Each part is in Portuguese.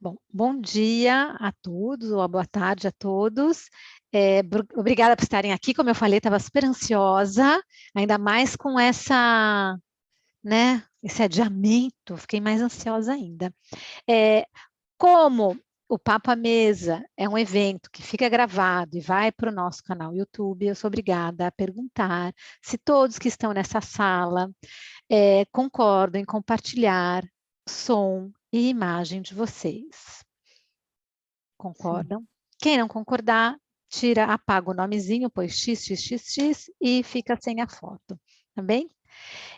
Bom, bom dia a todos, ou boa tarde a todos. Obrigada por estarem aqui. Como eu falei, estava super ansiosa, ainda mais com esse adiamento, fiquei mais ansiosa ainda. Como o Papo à Mesa é um evento que fica gravado e vai para o nosso canal YouTube, eu sou obrigada a perguntar se todos que estão nessa sala concordam em compartilhar som e imagem de vocês. Concordam? Sim. Quem não concordar, apaga o nomezinho, põe XXXX e fica sem a foto, tá bem?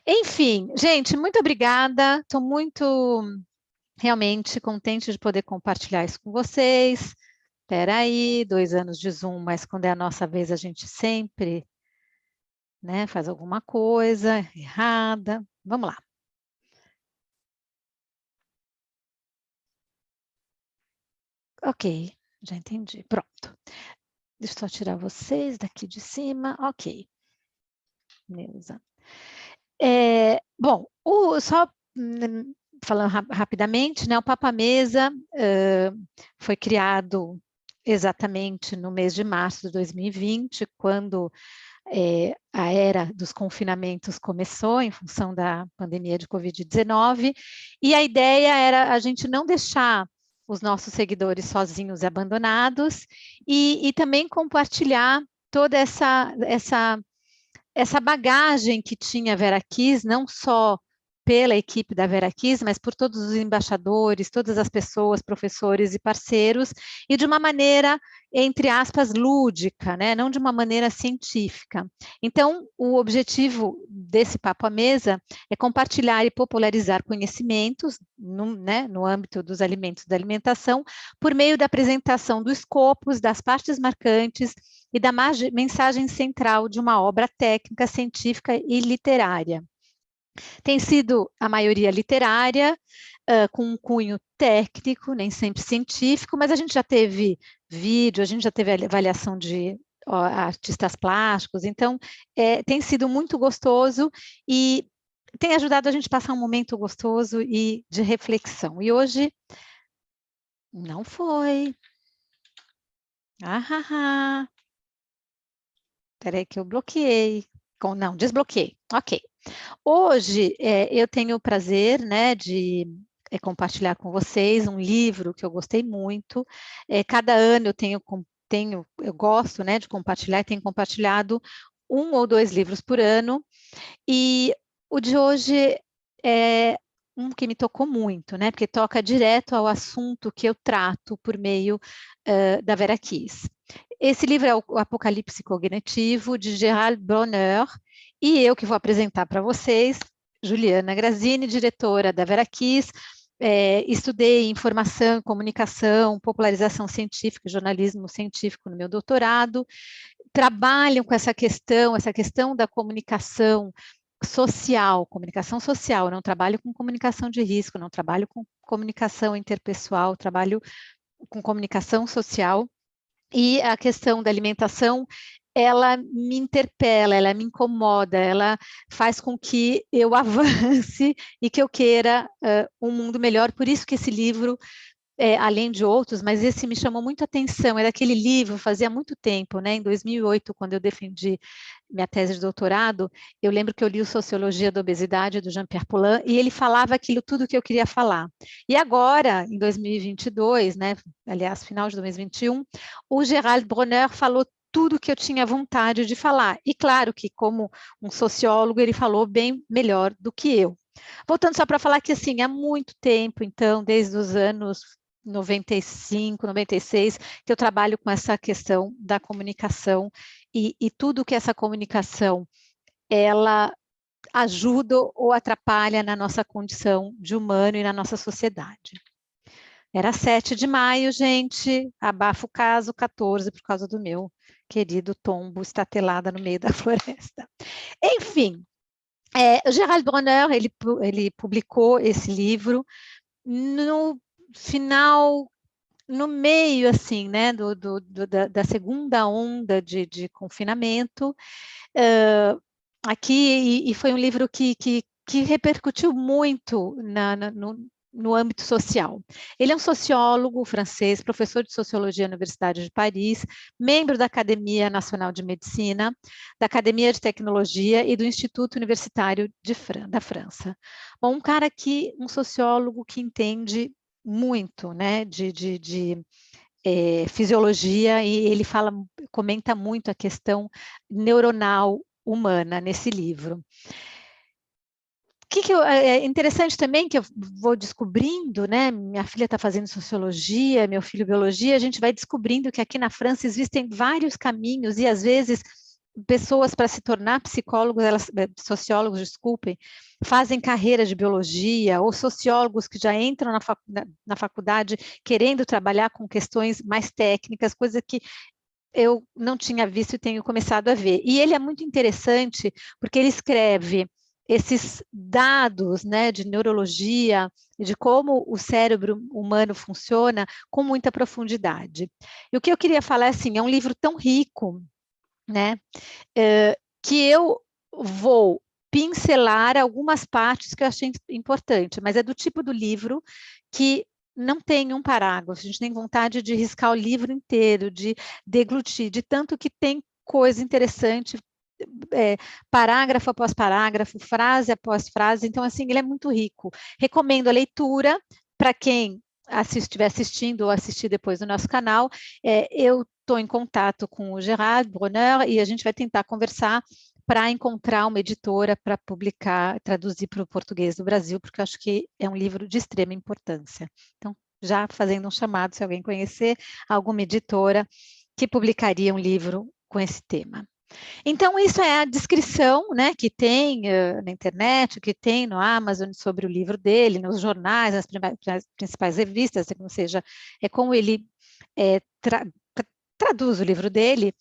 Enfim, gente, muito obrigada. Estou muito, realmente, contente de poder compartilhar isso com vocês. Espera aí, 2 anos de Zoom, mas quando é a nossa vez, a gente sempre, faz alguma coisa errada. Vamos lá. Ok, já entendi. Pronto. Deixa eu só tirar vocês daqui de cima. Ok. Neuza. Bom, só falando rapidamente, o Papo à Mesa foi criado exatamente no mês de março de 2020, quando a era dos confinamentos começou, em função da pandemia de Covid-19, e a ideia era a gente não deixar os nossos seguidores sozinhos e abandonados, e também compartilhar toda essa bagagem que tinha a VeraKiss, não só pela equipe da VeraKiss, mas por todos os embaixadores, todas as pessoas, professores e parceiros, e de uma maneira, entre aspas, lúdica, não de uma maneira científica. Então, o objetivo desse Papo à Mesa é compartilhar e popularizar conhecimentos no âmbito dos alimentos e da alimentação, por meio da apresentação dos escopos, das partes marcantes e da mensagem central de uma obra técnica, científica e literária. Tem sido a maioria literária, com um cunho técnico, nem sempre científico, mas a gente já teve vídeo, a gente já teve avaliação de artistas plásticos, então tem sido muito gostoso e tem ajudado a gente a passar um momento gostoso e de reflexão. E hoje não foi. Espera aí que eu bloqueei. Não, desbloqueei. Ok. Hoje eu tenho o prazer de compartilhar com vocês um livro que eu gostei muito. Cada ano eu gosto de compartilhar, e tenho compartilhado 1 ou 2 livros por ano. E o de hoje é um que me tocou muito, porque toca direto ao assunto que eu trato por meio da VeraKiss. Esse livro é o Apocalipse Cognitivo, de Gerald Bronner, e eu que vou apresentar para vocês, Juliana Grazzini, diretora da VeraKiss. Estudei informação, comunicação, popularização científica, jornalismo científico no meu doutorado. Trabalho com essa questão da comunicação social, eu não trabalho com comunicação de risco, não trabalho com comunicação interpessoal, trabalho com comunicação social. E a questão da alimentação, ela me interpela, ela me incomoda, ela faz com que eu avance e que eu queira um mundo melhor. Por isso que esse livro, além de outros, mas esse me chamou muito a atenção, era aquele livro, fazia muito tempo, em 2008, quando eu defendi minha tese de doutorado, eu lembro que eu li o Sociologia da Obesidade, do Jean-Pierre Poulin, e ele falava aquilo tudo que eu queria falar. E agora, em 2022, aliás, final de 2021, o Gerald Bronner falou tudo que eu tinha vontade de falar. E claro que, como um sociólogo, ele falou bem melhor do que eu. Voltando só para falar que, assim, há muito tempo, então, desde os anos 95, 96, que eu trabalho com essa questão da comunicação e tudo que essa comunicação, ela ajuda ou atrapalha na nossa condição de humano e na nossa sociedade. Era 7 de maio, gente, abafa o caso 14, por causa do meu querido tombo estatelada no meio da floresta. Enfim, o Gerald Bronner, ele publicou esse livro no final, no meio, assim, da segunda onda de confinamento, aqui, e foi um livro que repercutiu muito no âmbito social. Ele é um sociólogo francês, professor de sociologia na Universidade de Paris, membro da Academia Nacional de Medicina, da Academia de Tecnologia e do Instituto Universitário da França. Bom, um sociólogo que entende muito, né, de fisiologia, e ele comenta muito a questão neuronal humana nesse livro. É interessante também que eu vou descobrindo, né? Minha filha está fazendo sociologia, meu filho biologia, a gente vai descobrindo que aqui na França existem vários caminhos e às vezes pessoas para se tornar psicólogos, sociólogos, desculpem, fazem carreira de biologia, ou sociólogos que já entram na faculdade querendo trabalhar com questões mais técnicas, coisa que eu não tinha visto e tenho começado a ver. E ele é muito interessante porque ele escreve esses dados, né, de neurologia, de como o cérebro humano funciona com muita profundidade. E o que eu queria falar é assim, é um livro tão rico, né, que eu vou pincelar algumas partes que eu achei importante, mas é do tipo do livro que não tem um parágrafo, a gente tem vontade de riscar o livro inteiro, de deglutir, de tanto que tem coisa interessante, parágrafo após parágrafo, frase após frase, então assim, ele é muito rico. Recomendo a leitura para quem estiver assistindo ou assistir depois no nosso canal. Eu estou em contato com o Gerard Bronner e a gente vai tentar conversar para encontrar uma editora para publicar, traduzir para o português do Brasil, porque eu acho que é um livro de extrema importância. Então, já fazendo um chamado, se alguém conhecer alguma editora que publicaria um livro com esse tema. Então, isso é a descrição, né, que tem na internet, que tem no Amazon sobre o livro dele, nos jornais, nas principais revistas, ou seja, é como ele traduz o livro dele.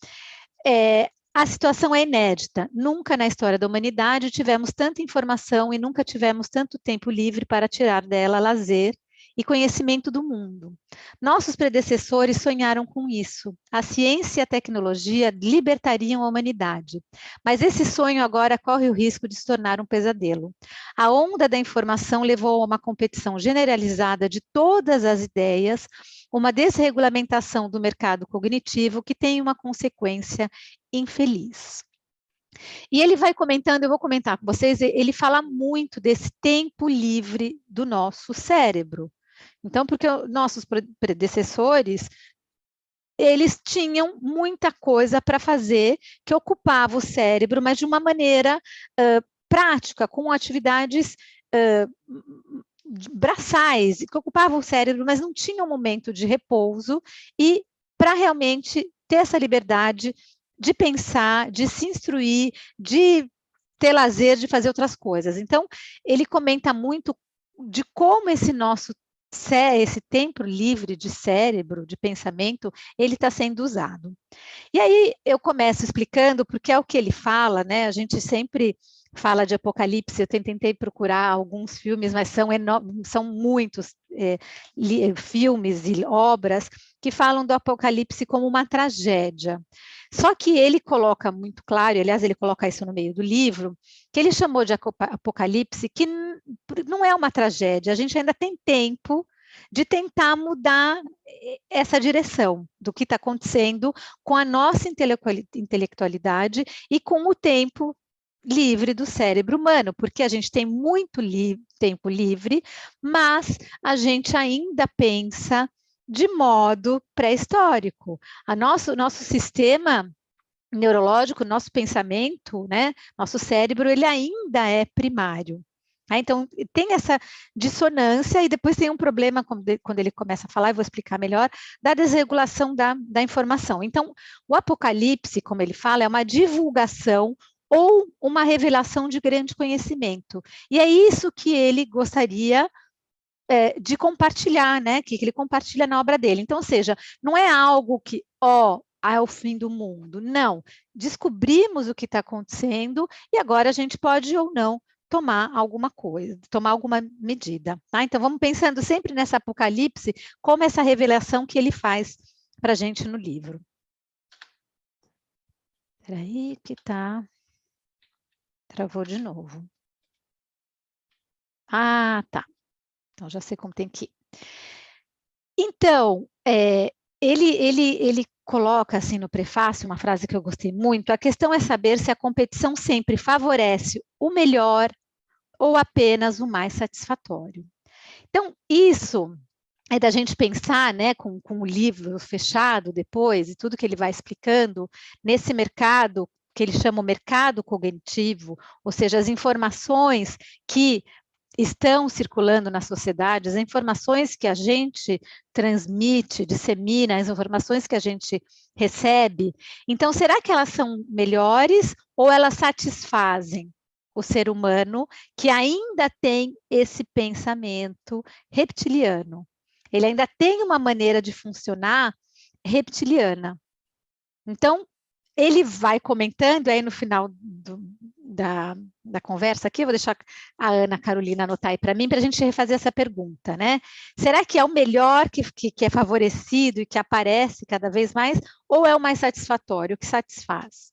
A situação é inédita. Nunca na história da humanidade tivemos tanta informação e nunca tivemos tanto tempo livre para tirar dela lazer e conhecimento do mundo. Nossos predecessores sonharam com isso. A ciência e a tecnologia libertariam a humanidade. Mas esse sonho agora corre o risco de se tornar um pesadelo. A onda da informação levou a uma competição generalizada de todas as ideias, uma desregulamentação do mercado cognitivo que tem uma consequência infeliz. E ele vai comentando, eu vou comentar com vocês, ele fala muito desse tempo livre do nosso cérebro. Então, porque nossos predecessores, eles tinham muita coisa para fazer que ocupava o cérebro, mas de uma maneira prática, com atividades braçais, que ocupavam o cérebro, mas não tinha um momento de repouso e para realmente ter essa liberdade de pensar, de se instruir, de ter lazer, de fazer outras coisas. Então, ele comenta muito de como esse tempo livre de cérebro, de pensamento, ele está sendo usado. E aí eu começo explicando, porque é o que ele fala, né? A gente sempre fala de Apocalipse, eu tentei procurar alguns filmes, mas são muitos filmes e obras que falam do Apocalipse como uma tragédia. Só que ele coloca muito claro, aliás, ele coloca isso no meio do livro, que ele chamou de Apocalipse, que não é uma tragédia, a gente ainda tem tempo de tentar mudar essa direção do que está acontecendo com a nossa intelectualidade e com o tempo livre do cérebro humano, porque a gente tem muito tempo livre, mas a gente ainda pensa de modo pré-histórico. Nosso sistema neurológico, nosso pensamento, né, nosso cérebro, ele ainda é primário. Então, tem essa dissonância e depois tem um problema, quando ele começa a falar, eu vou explicar melhor, da desregulação da informação. Então, o Apocalipse, como ele fala, é uma divulgação ou uma revelação de grande conhecimento. E é isso que ele gostaria de compartilhar, né? Que ele compartilha na obra dele. Então, ou seja, não é algo que, é o fim do mundo. Não. Descobrimos o que está acontecendo e agora a gente pode ou não tomar alguma coisa, tomar alguma medida. Tá? Então, vamos pensando sempre nessa Apocalipse como essa revelação que ele faz para a gente no livro. Espera aí que tá... Travou de novo. Ah, tá. Então, já sei como tem que ir. Então, ele coloca, assim, no prefácio, uma frase que eu gostei muito: "A questão é saber se a competição sempre favorece o melhor ou apenas o mais satisfatório". Então, isso é da gente pensar, né, com o livro fechado depois e tudo que ele vai explicando, nesse mercado que ele chama o mercado cognitivo, ou seja, as informações que estão circulando na sociedade, as informações que a gente transmite, dissemina, as informações que a gente recebe. Então, será que elas são melhores ou elas satisfazem o ser humano que ainda tem esse pensamento reptiliano? Ele ainda tem uma maneira de funcionar reptiliana. Então, ele vai comentando, aí no final da conversa aqui, eu vou deixar a Ana Carolina anotar aí para mim, para a gente refazer essa pergunta, né? Será que é o melhor que é favorecido e que aparece cada vez mais, ou é o mais satisfatório, que satisfaz?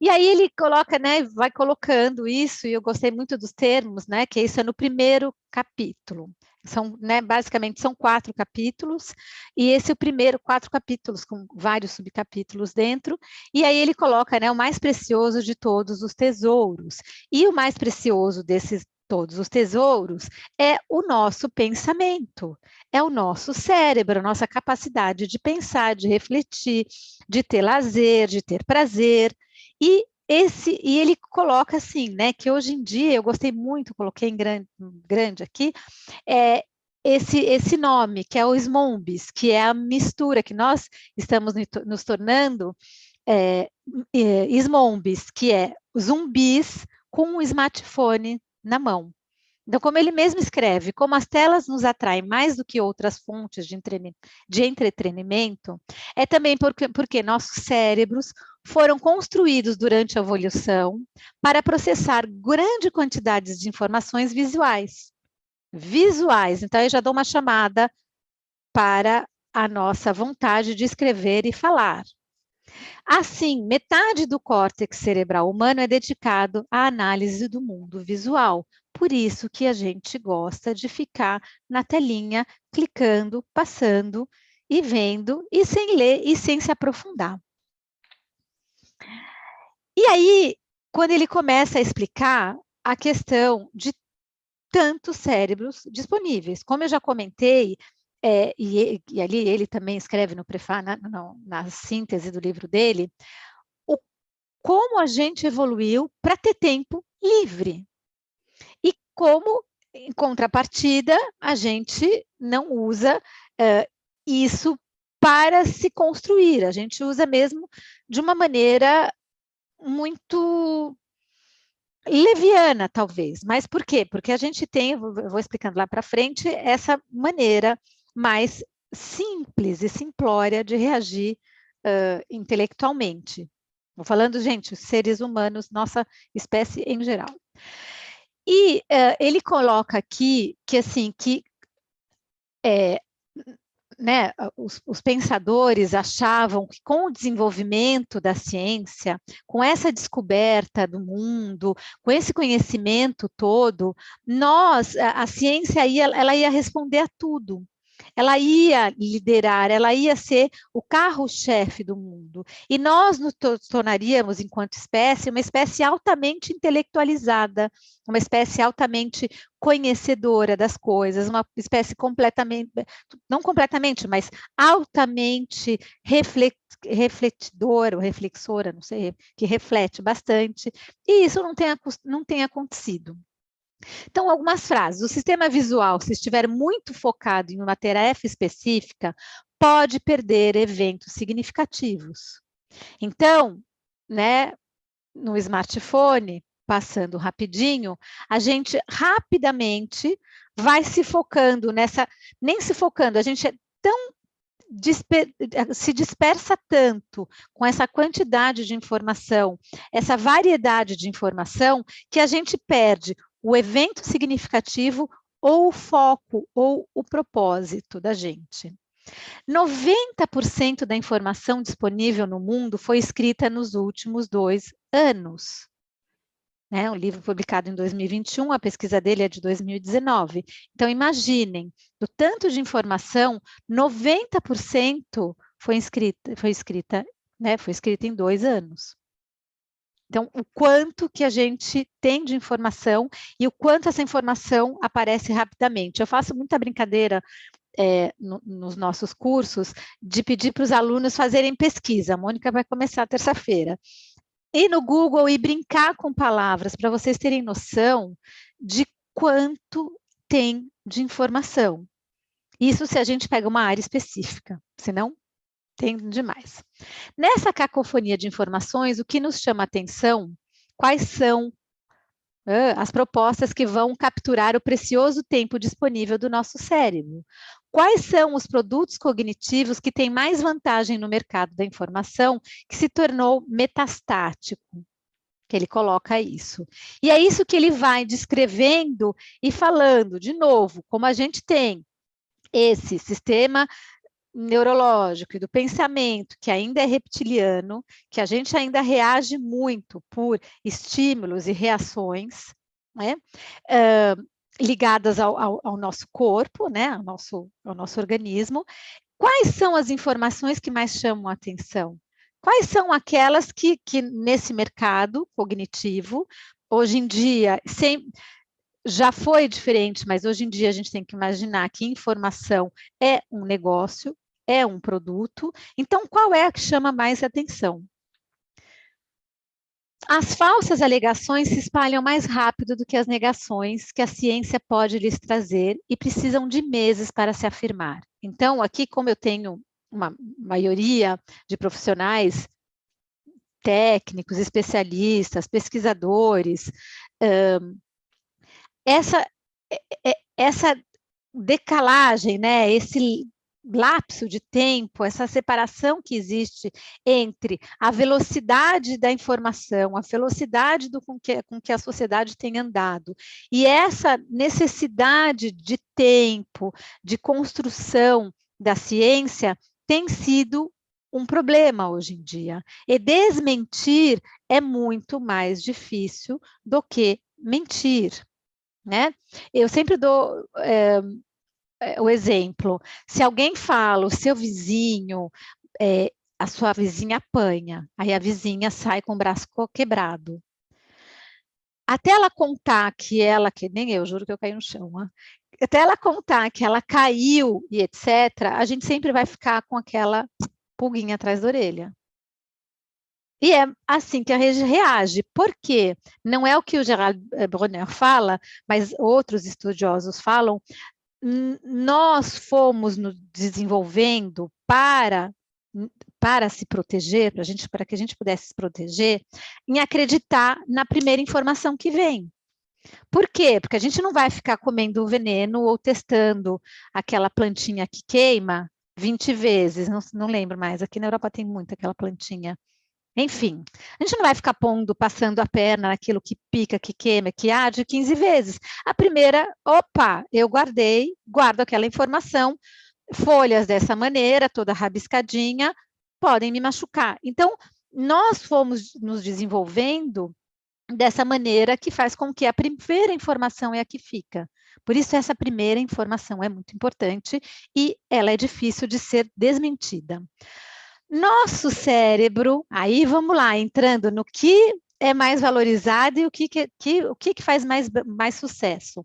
E aí ele coloca, né, vai colocando isso, e eu gostei muito dos termos, né, que isso é no primeiro capítulo. São, né, basicamente são 4 capítulos, e esse é o primeiro, 4 capítulos com vários subcapítulos dentro, e aí ele coloca, né, o mais precioso de todos os tesouros. E o mais precioso desses todos os tesouros é o nosso pensamento, é o nosso cérebro, a nossa capacidade de pensar, de refletir, de ter lazer, de ter prazer. E ele coloca assim, né, que hoje em dia, eu gostei muito, coloquei em grande aqui, esse nome, que é o SMONBS, que é a mistura que nós estamos nos tornando, SMONBS, que é zumbis com um smartphone na mão. Então, como ele mesmo escreve, como as telas nos atraem mais do que outras fontes de entretenimento, é também porque nossos cérebros foram construídos durante a evolução para processar grande quantidades de informações visuais. Visuais. Então, eu já dou uma chamada para a nossa vontade de escrever e falar. Assim, metade do córtex cerebral humano é dedicado à análise do mundo visual. Por isso que a gente gosta de ficar na telinha, clicando, passando e vendo, e sem ler e sem se aprofundar. E aí, quando ele começa a explicar a questão de tantos cérebros disponíveis, como eu já comentei, e ali ele também escreve no prefácio, na síntese do livro dele, como a gente evoluiu para ter tempo livre. E como, em contrapartida, a gente não usa isso para se construir, a gente usa mesmo de uma maneira muito leviana, talvez. Mas por quê? Porque a gente tem, eu vou explicando lá para frente, essa maneira mais simples e simplória de reagir intelectualmente. Estou falando, gente, os seres humanos, nossa espécie em geral. E ele coloca aqui que, assim, que né, os pensadores achavam que com o desenvolvimento da ciência, com essa descoberta do mundo, com esse conhecimento todo, a ciência ela ia responder a tudo. Ela ia liderar, ela ia ser o carro-chefe do mundo. E nós nos tornaríamos, enquanto espécie, uma espécie altamente intelectualizada, uma espécie altamente conhecedora das coisas, uma espécie completamente, não completamente, mas altamente refletidora ou reflexora, não sei, que reflete bastante, e isso não tem acontecido. Então, algumas frases. O sistema visual, se estiver muito focado em uma tarefa específica, pode perder eventos significativos. Então, né, no smartphone, passando rapidinho, a gente rapidamente vai se focando nessa, nem se focando, a gente é tão se dispersa tanto com essa quantidade de informação, essa variedade de informação, que a gente perde o evento significativo ou o foco ou o propósito da gente. 90% da informação disponível no mundo foi escrita nos últimos 2 anos. né? Um livro publicado em 2021, a pesquisa dele é de 2019. Então, imaginem, do tanto de informação, 90% foi escrita, né? Foi escrita em 2 anos. Então, o quanto que a gente tem de informação e o quanto essa informação aparece rapidamente. Eu faço muita brincadeira nos nossos cursos de pedir para os alunos fazerem pesquisa. A Mônica vai começar terça-feira. Ir no Google e brincar com palavras para vocês terem noção de quanto tem de informação. Isso se a gente pega uma área específica, senão tem demais. Nessa cacofonia de informações, o que nos chama a atenção, quais são as propostas que vão capturar o precioso tempo disponível do nosso cérebro? Quais são os produtos cognitivos que têm mais vantagem no mercado da informação, que se tornou metastático? Que ele coloca isso. E é isso que ele vai descrevendo e falando, de novo, como a gente tem esse sistema neurológico e do pensamento, que ainda é reptiliano, que a gente ainda reage muito por estímulos e reações, né? Ligadas ao nosso corpo, né? Ao nosso organismo. Quais são as informações que mais chamam a atenção? Quais são aquelas que nesse mercado cognitivo, hoje em dia, já foi diferente, mas hoje em dia a gente tem que imaginar que informação é um negócio, é um produto. Então, qual é a que chama mais atenção? As falsas alegações se espalham mais rápido do que as negações que a ciência pode lhes trazer e precisam de meses para se afirmar. Então, aqui, como eu tenho uma maioria de profissionais técnicos, especialistas, pesquisadores, essa decalagem, né, esse lapso de tempo, essa separação que existe entre a velocidade da informação, a velocidade com que a sociedade tem andado, e essa necessidade de tempo, de construção da ciência, tem sido um problema hoje em dia. E desmentir é muito mais difícil do que mentir, né? Eu sempre dou o exemplo, se alguém fala, o seu vizinho, a sua vizinha apanha, aí a vizinha sai com o braço quebrado. Até ela contar que nem eu, juro que eu caí no chão, até ela contar que ela caiu e etc., a gente sempre vai ficar com aquela pulguinha atrás da orelha. E é assim que a gente reage. Por quê? Não é o que o Gerald Bronner fala, mas outros estudiosos falam. Nós fomos nos desenvolvendo para se proteger, para que a gente pudesse se proteger, em acreditar na primeira informação que vem. Por quê? Porque a gente não vai ficar comendo veneno ou testando aquela plantinha que queima 20 vezes, não lembro mais, aqui na Europa tem muito aquela plantinha. Enfim, a gente não vai ficar passando a perna naquilo que pica, que queima, que arde 15 vezes. A primeira, opa, eu guardo aquela informação, folhas dessa maneira, toda rabiscadinha, podem me machucar. Então, nós fomos nos desenvolvendo dessa maneira que faz com que a primeira informação é a que fica. Por isso, essa primeira informação é muito importante e ela é difícil de ser desmentida. Nosso cérebro, aí vamos lá, entrando no que é mais valorizado e o que faz mais sucesso.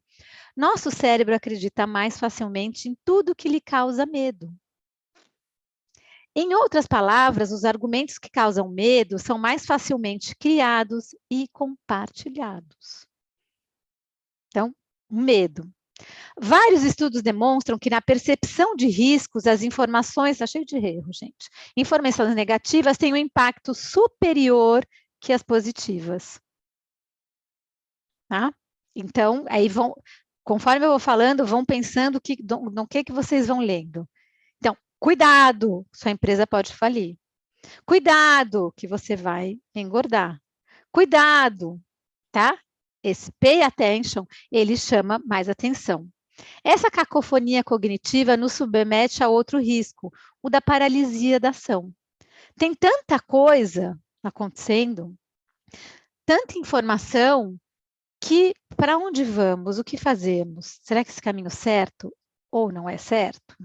Nosso cérebro acredita mais facilmente em tudo que lhe causa medo. Em outras palavras, os argumentos que causam medo são mais facilmente criados e compartilhados. Então, medo. Vários estudos demonstram que na percepção de riscos, as informações, está cheio de erro, gente, informações negativas têm um impacto superior que as positivas. Tá? Então, aí conforme eu vou falando, vão pensando no que vocês vão lendo. Então, cuidado, sua empresa pode falir. Cuidado, que você vai engordar. Cuidado, tá? Esse pay attention, ele chama mais atenção. Essa cacofonia cognitiva nos submete a outro risco, o da paralisia da ação. Tem tanta coisa acontecendo, tanta informação que para onde vamos, o que fazemos? Será que esse caminho é certo ou não é certo?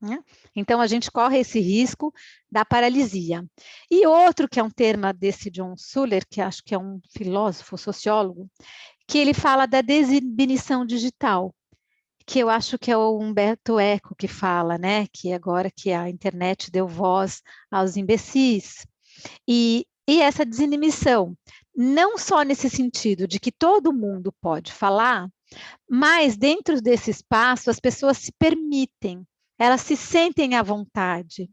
Né? Então, a gente corre esse risco da paralisia. E outro, que é um termo desse John Suller, que acho que é um filósofo, sociólogo, que ele fala da desinibição digital, que eu acho que é o Humberto Eco que fala, né? Que agora que a internet deu voz aos imbecis. E essa desinibição, não só nesse sentido de que todo mundo pode falar, mas dentro desse espaço as pessoas se permitem, elas se sentem à vontade,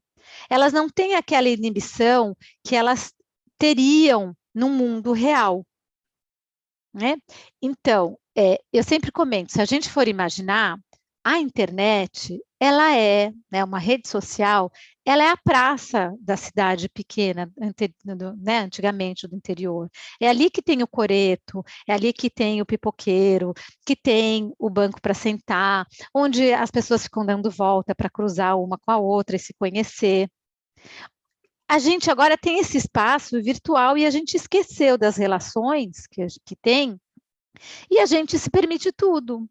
elas não têm aquela inibição que elas teriam no mundo real, né? Então, eu sempre comento, se a gente for imaginar, a internet, ela é, né, uma rede social, ela é a praça da cidade pequena, né, antigamente do interior. É ali que tem o coreto, é ali que tem o pipoqueiro, que tem o banco para sentar, onde as pessoas ficam dando volta para cruzar uma com a outra e se conhecer. A gente agora tem esse espaço virtual e a gente esqueceu das relações que tem e a gente se permite tudo.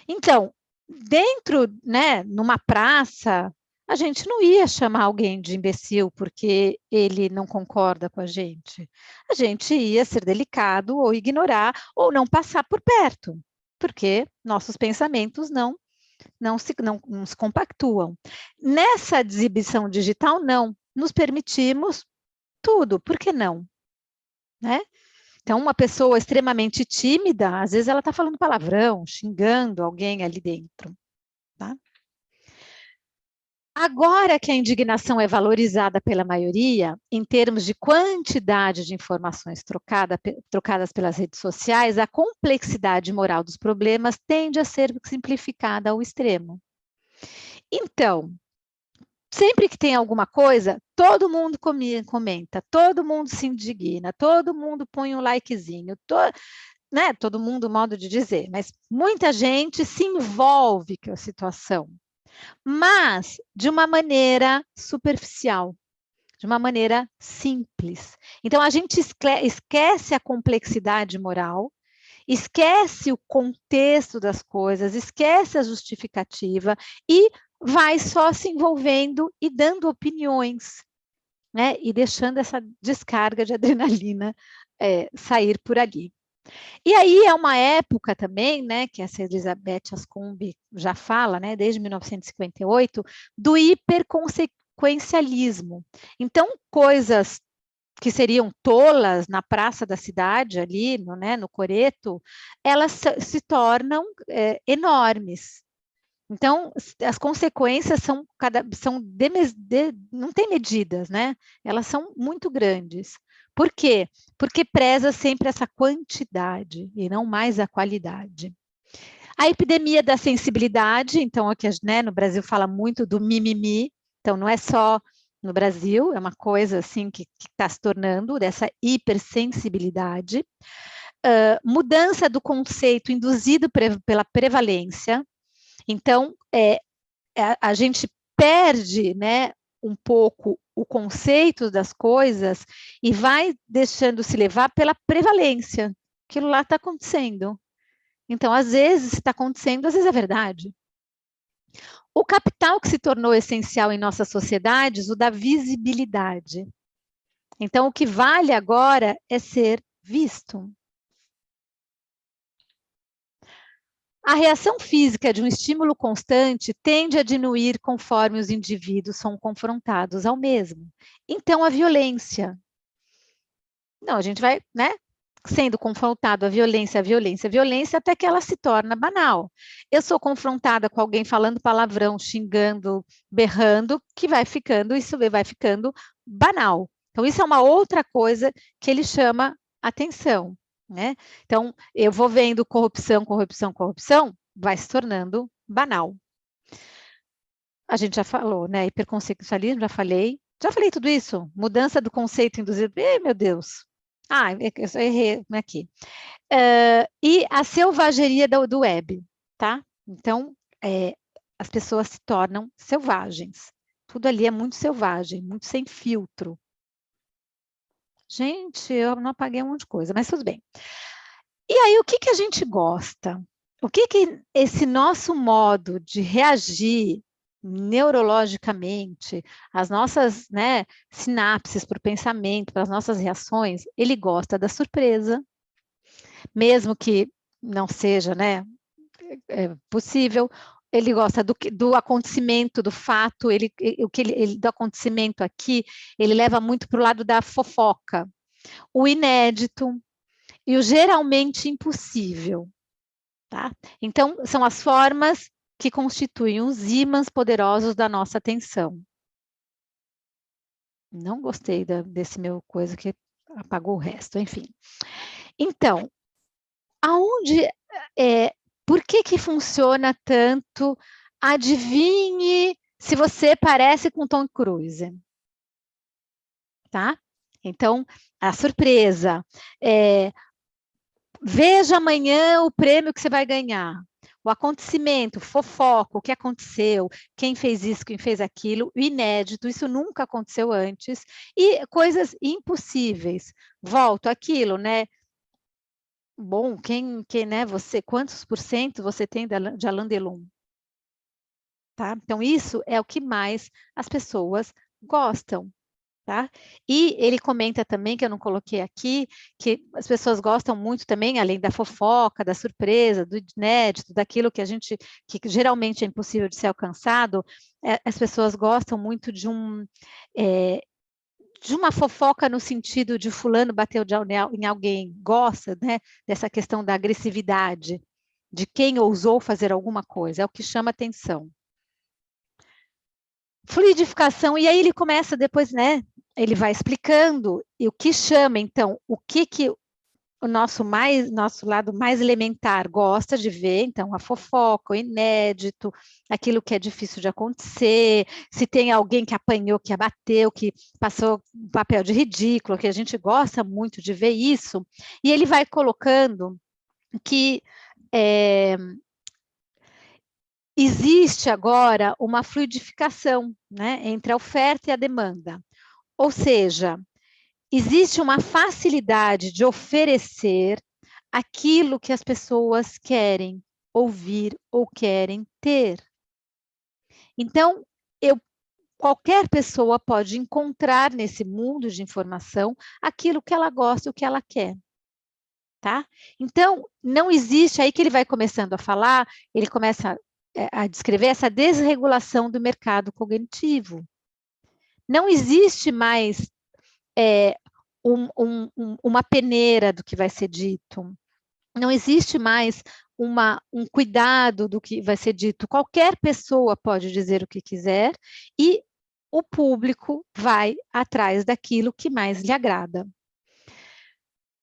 Então, dentro, né, numa praça, a gente não ia chamar alguém de imbecil porque ele não concorda com a gente. A gente ia ser delicado ou ignorar ou não passar por perto, porque nossos pensamentos não se compactuam. Nessa exibição digital, não. Nos permitimos tudo, por que não? Né? Então, uma pessoa extremamente tímida, às vezes ela está falando palavrão, xingando alguém ali dentro. Tá? Agora que a indignação é valorizada pela maioria, em termos de quantidade de informações trocadas pelas redes sociais, a complexidade moral dos problemas tende a ser simplificada ao extremo. Então, sempre que tem alguma coisa, todo mundo comenta, todo mundo se indigna, todo mundo põe um likezinho, né, todo mundo, modo de dizer, mas muita gente se envolve com a situação, mas de uma maneira superficial, de uma maneira simples. Então, a gente esquece a complexidade moral, esquece o contexto das coisas, esquece a justificativa e vai só se envolvendo e dando opiniões, né? E deixando essa descarga de adrenalina sair por ali. E aí é uma época também, né, que essa Elizabeth Ascombe já fala, né, desde 1958, do hiperconsequencialismo. Então, coisas que seriam tolas na praça da cidade, ali, no Coreto, elas se tornam enormes. Então, as consequências não tem medidas, né? Elas são muito grandes. Por quê? Porque preza sempre essa quantidade e não mais a qualidade. A epidemia da sensibilidade, então, aqui, né, no Brasil fala muito do mimimi, então não é só no Brasil, é uma coisa assim que está se tornando dessa hipersensibilidade. Mudança do conceito induzido pela prevalência. Então, a gente perde, né, um pouco o conceito das coisas e vai deixando se levar pela prevalência. Aquilo lá está acontecendo. Então, às vezes está acontecendo, às vezes é verdade. O capital que se tornou essencial em nossas sociedades, o da visibilidade. Então, o que vale agora é ser visto. A reação física de um estímulo constante tende a diminuir conforme os indivíduos são confrontados ao mesmo. Então, a violência. Não, a gente vai, né, sendo confrontado a violência, até que ela se torna banal. Eu sou confrontada com alguém falando palavrão, xingando, berrando, isso vai ficando banal. Então, isso é uma outra coisa que ele chama atenção. Né? Então, eu vou vendo corrupção, vai se tornando banal. A gente já falou, né? Hiperconsequencialismo, já falei tudo isso. Mudança do conceito induzido. Meu Deus. Eu errei aqui. E a selvageria do web, tá? Então, as pessoas se tornam selvagens. Tudo ali é muito selvagem, muito sem filtro. Gente, eu não apaguei um monte de coisa, mas tudo bem. E aí, o que que a gente gosta? O que que esse nosso modo de reagir neurologicamente, as nossas, né, sinapses para o pensamento, para as nossas reações, ele gosta da surpresa, mesmo que não seja, né, possível. Ele gosta do acontecimento, do fato, do acontecimento aqui, ele leva muito para o lado da fofoca, o inédito e o geralmente impossível. Tá? Então, são as formas que constituem os ímãs poderosos da nossa atenção. Não gostei desse meu coisa que apagou o resto, enfim. Então, aonde, por que que funciona tanto? Adivinhe se você parece com Tom Cruise, tá? Então, a surpresa, veja amanhã o prêmio que você vai ganhar. O acontecimento, fofoca, o que aconteceu, quem fez isso, quem fez aquilo, o inédito, isso nunca aconteceu antes, e coisas impossíveis. Volto àquilo, né? Bom, né, você, quantos por cento você tem de Alain Delon? Tá? Então, isso é o que mais as pessoas gostam. Tá? E ele comenta também, que eu não coloquei aqui, que as pessoas gostam muito também, além da fofoca, da surpresa, do inédito, daquilo que que geralmente é impossível de ser alcançado, as pessoas gostam muito de uma fofoca no sentido de fulano bateu em alguém, gosta, né, dessa questão da agressividade, de quem ousou fazer alguma coisa, é o que chama atenção. Fluidificação, e aí ele começa depois, né? Ele vai explicando e o que chama, então, o que o nosso lado mais elementar gosta de ver, então, a fofoca, o inédito, aquilo que é difícil de acontecer, se tem alguém que apanhou, que abateu, que passou um papel de ridículo, que a gente gosta muito de ver isso, e ele vai colocando que existe agora uma fluidificação, né, entre a oferta e a demanda. Ou seja, existe uma facilidade de oferecer aquilo que as pessoas querem ouvir ou querem ter. Então, qualquer pessoa pode encontrar nesse mundo de informação aquilo que ela gosta, o que ela quer. Tá? Então, não existe, aí que ele vai começando a falar, ele começa a descrever essa desregulação do mercado cognitivo. Não existe mais uma peneira do que vai ser dito. Não existe mais um cuidado do que vai ser dito. Qualquer pessoa pode dizer o que quiser e o público vai atrás daquilo que mais lhe agrada.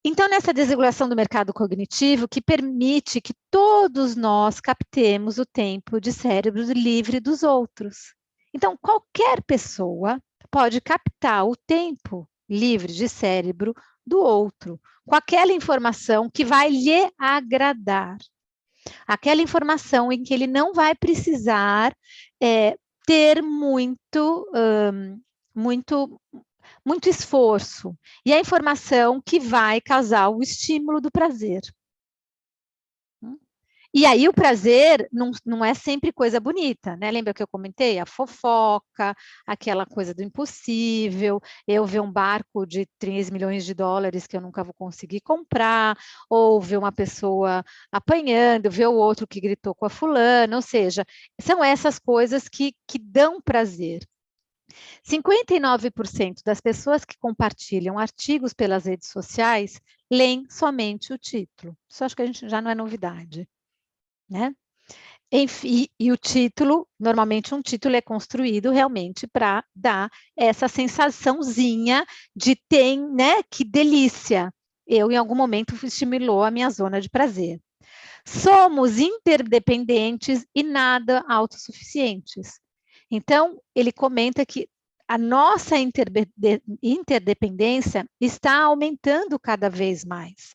Então, nessa desregulação do mercado cognitivo, que permite que todos nós captemos o tempo de cérebro livre dos outros. Então, qualquer pessoa pode captar o tempo livre de cérebro do outro, com aquela informação que vai lhe agradar. Aquela informação em que ele não vai precisar ter muito esforço, e a informação que vai causar o estímulo do prazer. E aí o prazer não é sempre coisa bonita, né? Lembra que eu comentei? A fofoca, aquela coisa do impossível, eu ver um barco de 3 milhões de dólares que eu nunca vou conseguir comprar, ou ver uma pessoa apanhando, ver o outro que gritou com a fulana, ou seja, são essas coisas que dão prazer. 59% das pessoas que compartilham artigos pelas redes sociais leem somente o título. Isso acho que a gente já não é novidade, né? Enfim, e o título, normalmente um título é construído realmente para dar essa sensaçãozinha de né, que delícia. Eu, em algum momento, estimulou a minha zona de prazer. Somos interdependentes e nada autossuficientes. Então, ele comenta que a nossa interdependência está aumentando cada vez mais.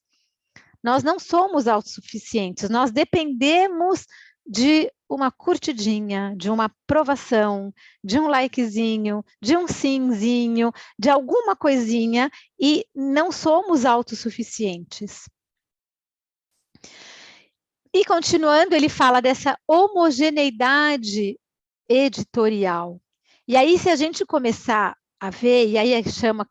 Nós não somos autossuficientes, nós dependemos de uma curtidinha, de uma aprovação, de um likezinho, de um simzinho, de alguma coisinha, e não somos autossuficientes. E continuando, ele fala dessa homogeneidade editorial. E aí, se a gente começar a ver, e aí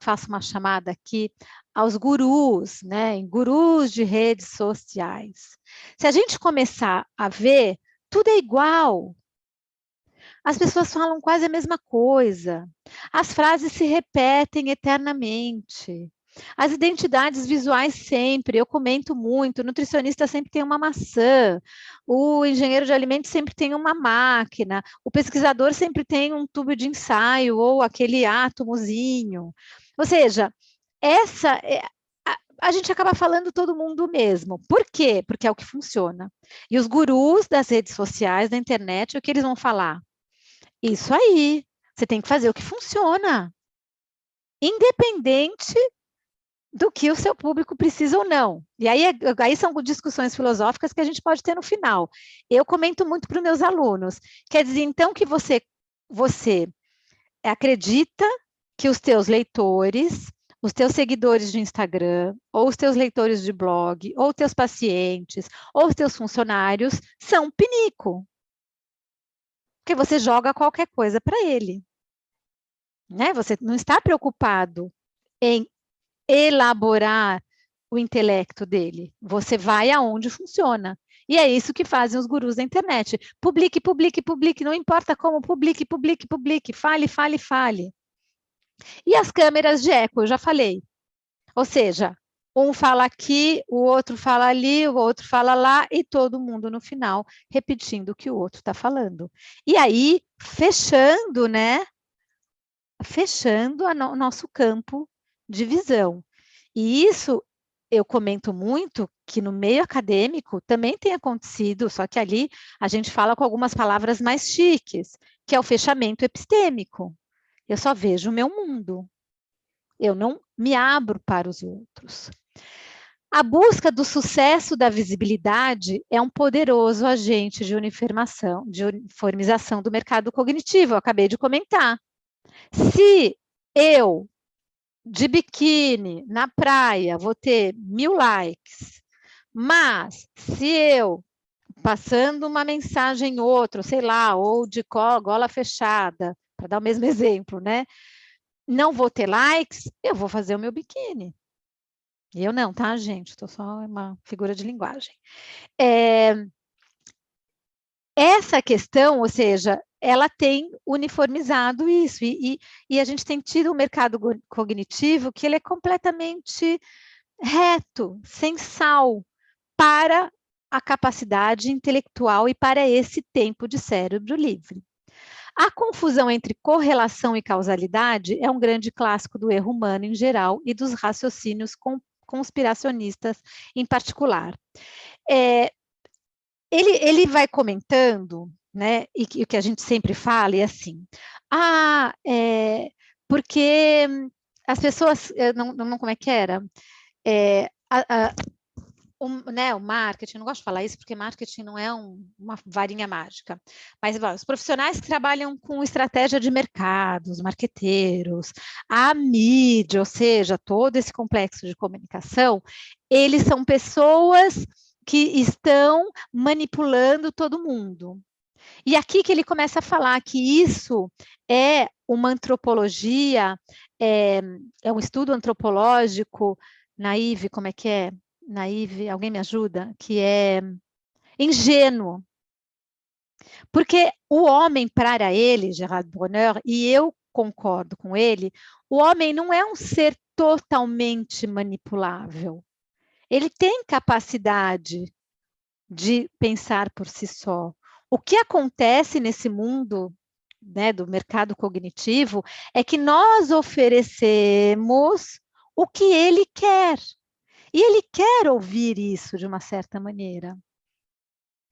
faço uma chamada aqui aos gurus, né? Gurus de redes sociais. Se a gente começar a ver, tudo é igual. As pessoas falam quase a mesma coisa. As frases se repetem eternamente. As identidades visuais sempre, eu comento muito, o nutricionista sempre tem uma maçã, o engenheiro de alimentos sempre tem uma máquina, o pesquisador sempre tem um tubo de ensaio ou aquele átomozinho. Ou seja, a gente acaba falando todo mundo mesmo. Por quê? Porque é o que funciona. E os gurus das redes sociais, da internet, o que eles vão falar? Isso aí, você tem que fazer o que funciona, independente do que o seu público precisa ou não. E aí são discussões filosóficas que a gente pode ter no final. Eu comento muito para os meus alunos. Quer dizer, então, que você acredita que os teus leitores, os teus seguidores de Instagram, ou os teus leitores de blog, ou os teus pacientes, ou os teus funcionários são pinico. Porque você joga qualquer coisa para ele. Né? Você não está preocupado em elaborar o intelecto dele. Você vai aonde funciona. E é isso que fazem os gurus da internet. Publique, publique, publique, não importa como, publique, publique, publique, fale, fale, fale. E as câmeras de eco, eu já falei. Ou seja, um fala aqui, o outro fala ali, o outro fala lá, e todo mundo no final repetindo o que o outro está falando. E aí, fechando, né? Fechando o nosso campo de visão. E isso eu comento muito que no meio acadêmico também tem acontecido, só que ali a gente fala com algumas palavras mais chiques, que é o fechamento epistêmico. Eu só vejo o meu mundo. Eu não me abro para os outros. A busca do sucesso da visibilidade é um poderoso agente de uniformização do mercado cognitivo, eu acabei de comentar. Se eu, de biquíni, na praia, vou ter 1000 likes, mas se eu, passando uma mensagem outra, sei lá, ou de gola fechada, para dar o mesmo exemplo, né? Não vou ter likes, eu vou fazer o meu biquíni. Eu não, tá, gente? Estou só uma figura de linguagem. Essa questão, ou seja, ela tem uniformizado isso, e a gente tem tido um mercado cognitivo que ele é completamente reto, sem sal, para a capacidade intelectual e para esse tempo de cérebro livre. A confusão entre correlação e causalidade é um grande clássico do erro humano em geral e dos raciocínios conspiracionistas em particular. Ele vai comentando, né, e o que a gente sempre fala é assim, porque as pessoas, não como é que era? O marketing, não gosto de falar isso porque marketing não é uma varinha mágica, mas os profissionais que trabalham com estratégia de mercado, os marqueteiros, a mídia, ou seja, todo esse complexo de comunicação, eles são pessoas que estão manipulando todo mundo. E aqui que ele começa a falar que isso é uma antropologia, é um estudo antropológico, naive, como é que é? Naive, alguém me ajuda? Que é ingênuo. Porque o homem, para ele, Gerard Bronner, e eu concordo com ele, o homem não é um ser totalmente manipulável. Ele tem capacidade de pensar por si só. O que acontece nesse mundo, né, do mercado cognitivo é que nós oferecemos o que ele quer. E ele quer ouvir isso de uma certa maneira.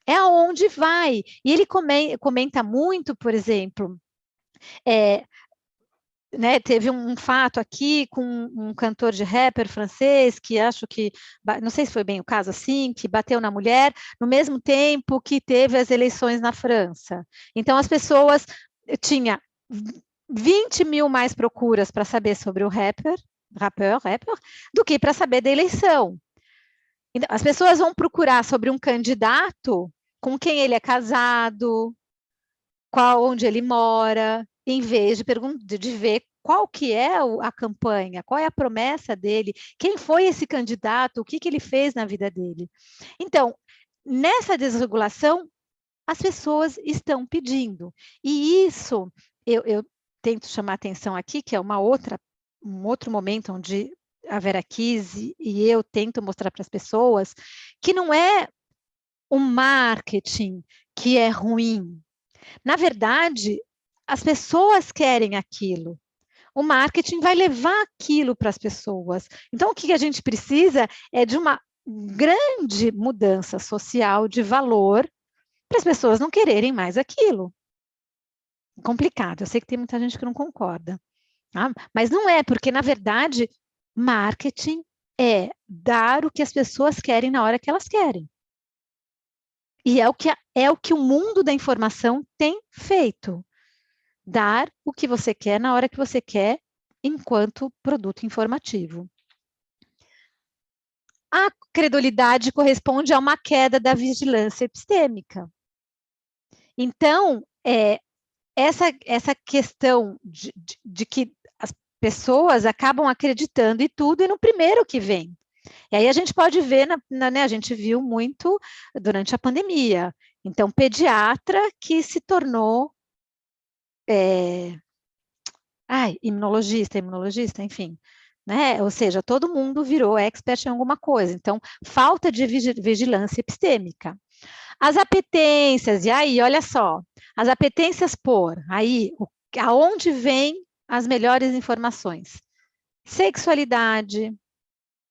É aonde vai. E ele comenta muito, por exemplo, né, teve um fato aqui com um cantor de rapper francês que acho que, não sei se foi bem o caso assim, que bateu na mulher no mesmo tempo que teve as eleições na França. Então as pessoas tinha 20 mil mais procuras para saber sobre o rapper, do que para saber da eleição. Então, as pessoas vão procurar sobre um candidato com quem ele é casado, onde ele mora, em vez de ver qual que é a campanha, qual é a promessa dele, quem foi esse candidato, o que ele fez na vida dele. Então, nessa desregulação, as pessoas estão pedindo. E isso, eu tento chamar atenção aqui, que é um outro momento onde a Vera Kise e eu tento mostrar para as pessoas que não é o marketing que é ruim. Na verdade, as pessoas querem aquilo. O marketing vai levar aquilo para as pessoas. Então, o que a gente precisa é de uma grande mudança social de valor para as pessoas não quererem mais aquilo. Complicado, eu sei que tem muita gente que não concorda. Tá? Mas não é, porque, na verdade, marketing é dar o que as pessoas querem na hora que elas querem. E é o que o mundo da informação tem feito. Dar o que você quer na hora que você quer, enquanto produto informativo. A credulidade corresponde a uma queda da vigilância epistêmica. Então, essa questão de que as pessoas acabam acreditando em tudo e no primeiro que vem. E aí a gente pode ver, né, a gente viu muito durante a pandemia. Então, pediatra que se tornou imunologista, enfim. Né? Ou seja, todo mundo virou expert em alguma coisa. Então, falta de vigilância epistêmica. As apetências, e aí, olha só, as apetências por, aí, aonde vem as melhores informações? Sexualidade,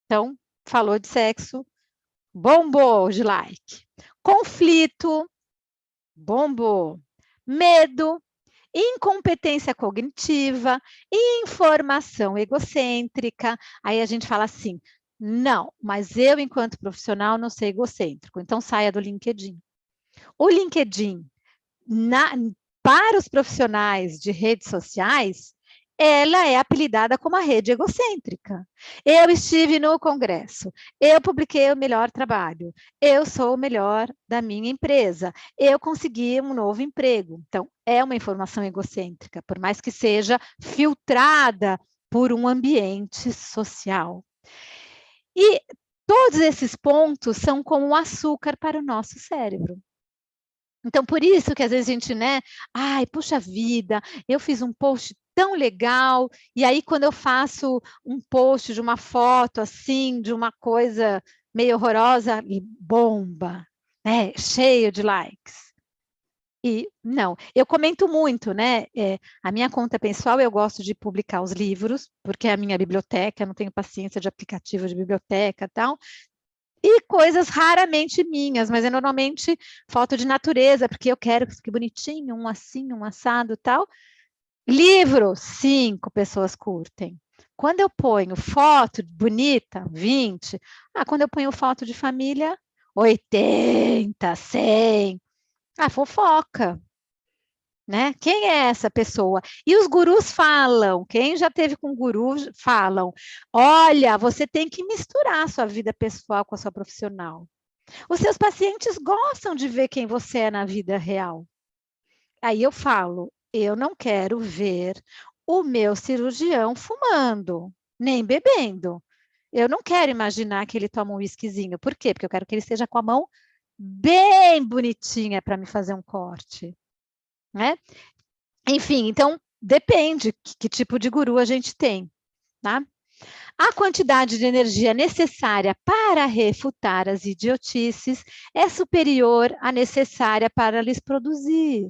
então, falou de sexo, bombou de like. Conflito, bombou. Medo, incompetência cognitiva, informação egocêntrica. Aí a gente fala assim, não, mas eu, enquanto profissional, não sou egocêntrico, então saia do LinkedIn. O LinkedIn, para os profissionais de redes sociais, ela é apelidada como a rede egocêntrica. Eu estive no congresso, eu publiquei o melhor trabalho, eu sou o melhor da minha empresa, eu consegui um novo emprego. Então, é uma informação egocêntrica, por mais que seja filtrada por um ambiente social. E todos esses pontos são como um açúcar para o nosso cérebro. Então, por isso que às vezes a gente, né? Ai, puxa vida, eu fiz um post tão legal, e aí quando eu faço um post de uma foto assim, de uma coisa meio horrorosa, e bomba, né? Cheio de likes. E não, eu comento muito, né? A minha conta pessoal, eu gosto de publicar os livros, porque é a minha biblioteca, eu não tenho paciência de aplicativo de biblioteca e tal. E coisas raramente minhas, mas é normalmente foto de natureza, porque eu quero que fique bonitinho, um assim, um assado e tal. Livro, 5 pessoas curtem. Quando eu ponho foto bonita, 20. Quando eu ponho foto de família, 80, 100. Fofoca. Né? Quem é essa pessoa? E os gurus falam, quem já teve com guru falam, olha, você tem que misturar a sua vida pessoal com a sua profissional. Os seus pacientes gostam de ver quem você é na vida real. Aí eu falo, eu não quero ver o meu cirurgião fumando, nem bebendo. Eu não quero imaginar que ele toma um whiskyzinho. Por quê? Porque eu quero que ele esteja com a mão bem bonitinha para me fazer um corte. Né? Enfim, então depende que tipo de guru a gente tem, tá? A quantidade de energia necessária para refutar as idiotices é superior à necessária para lhes produzir.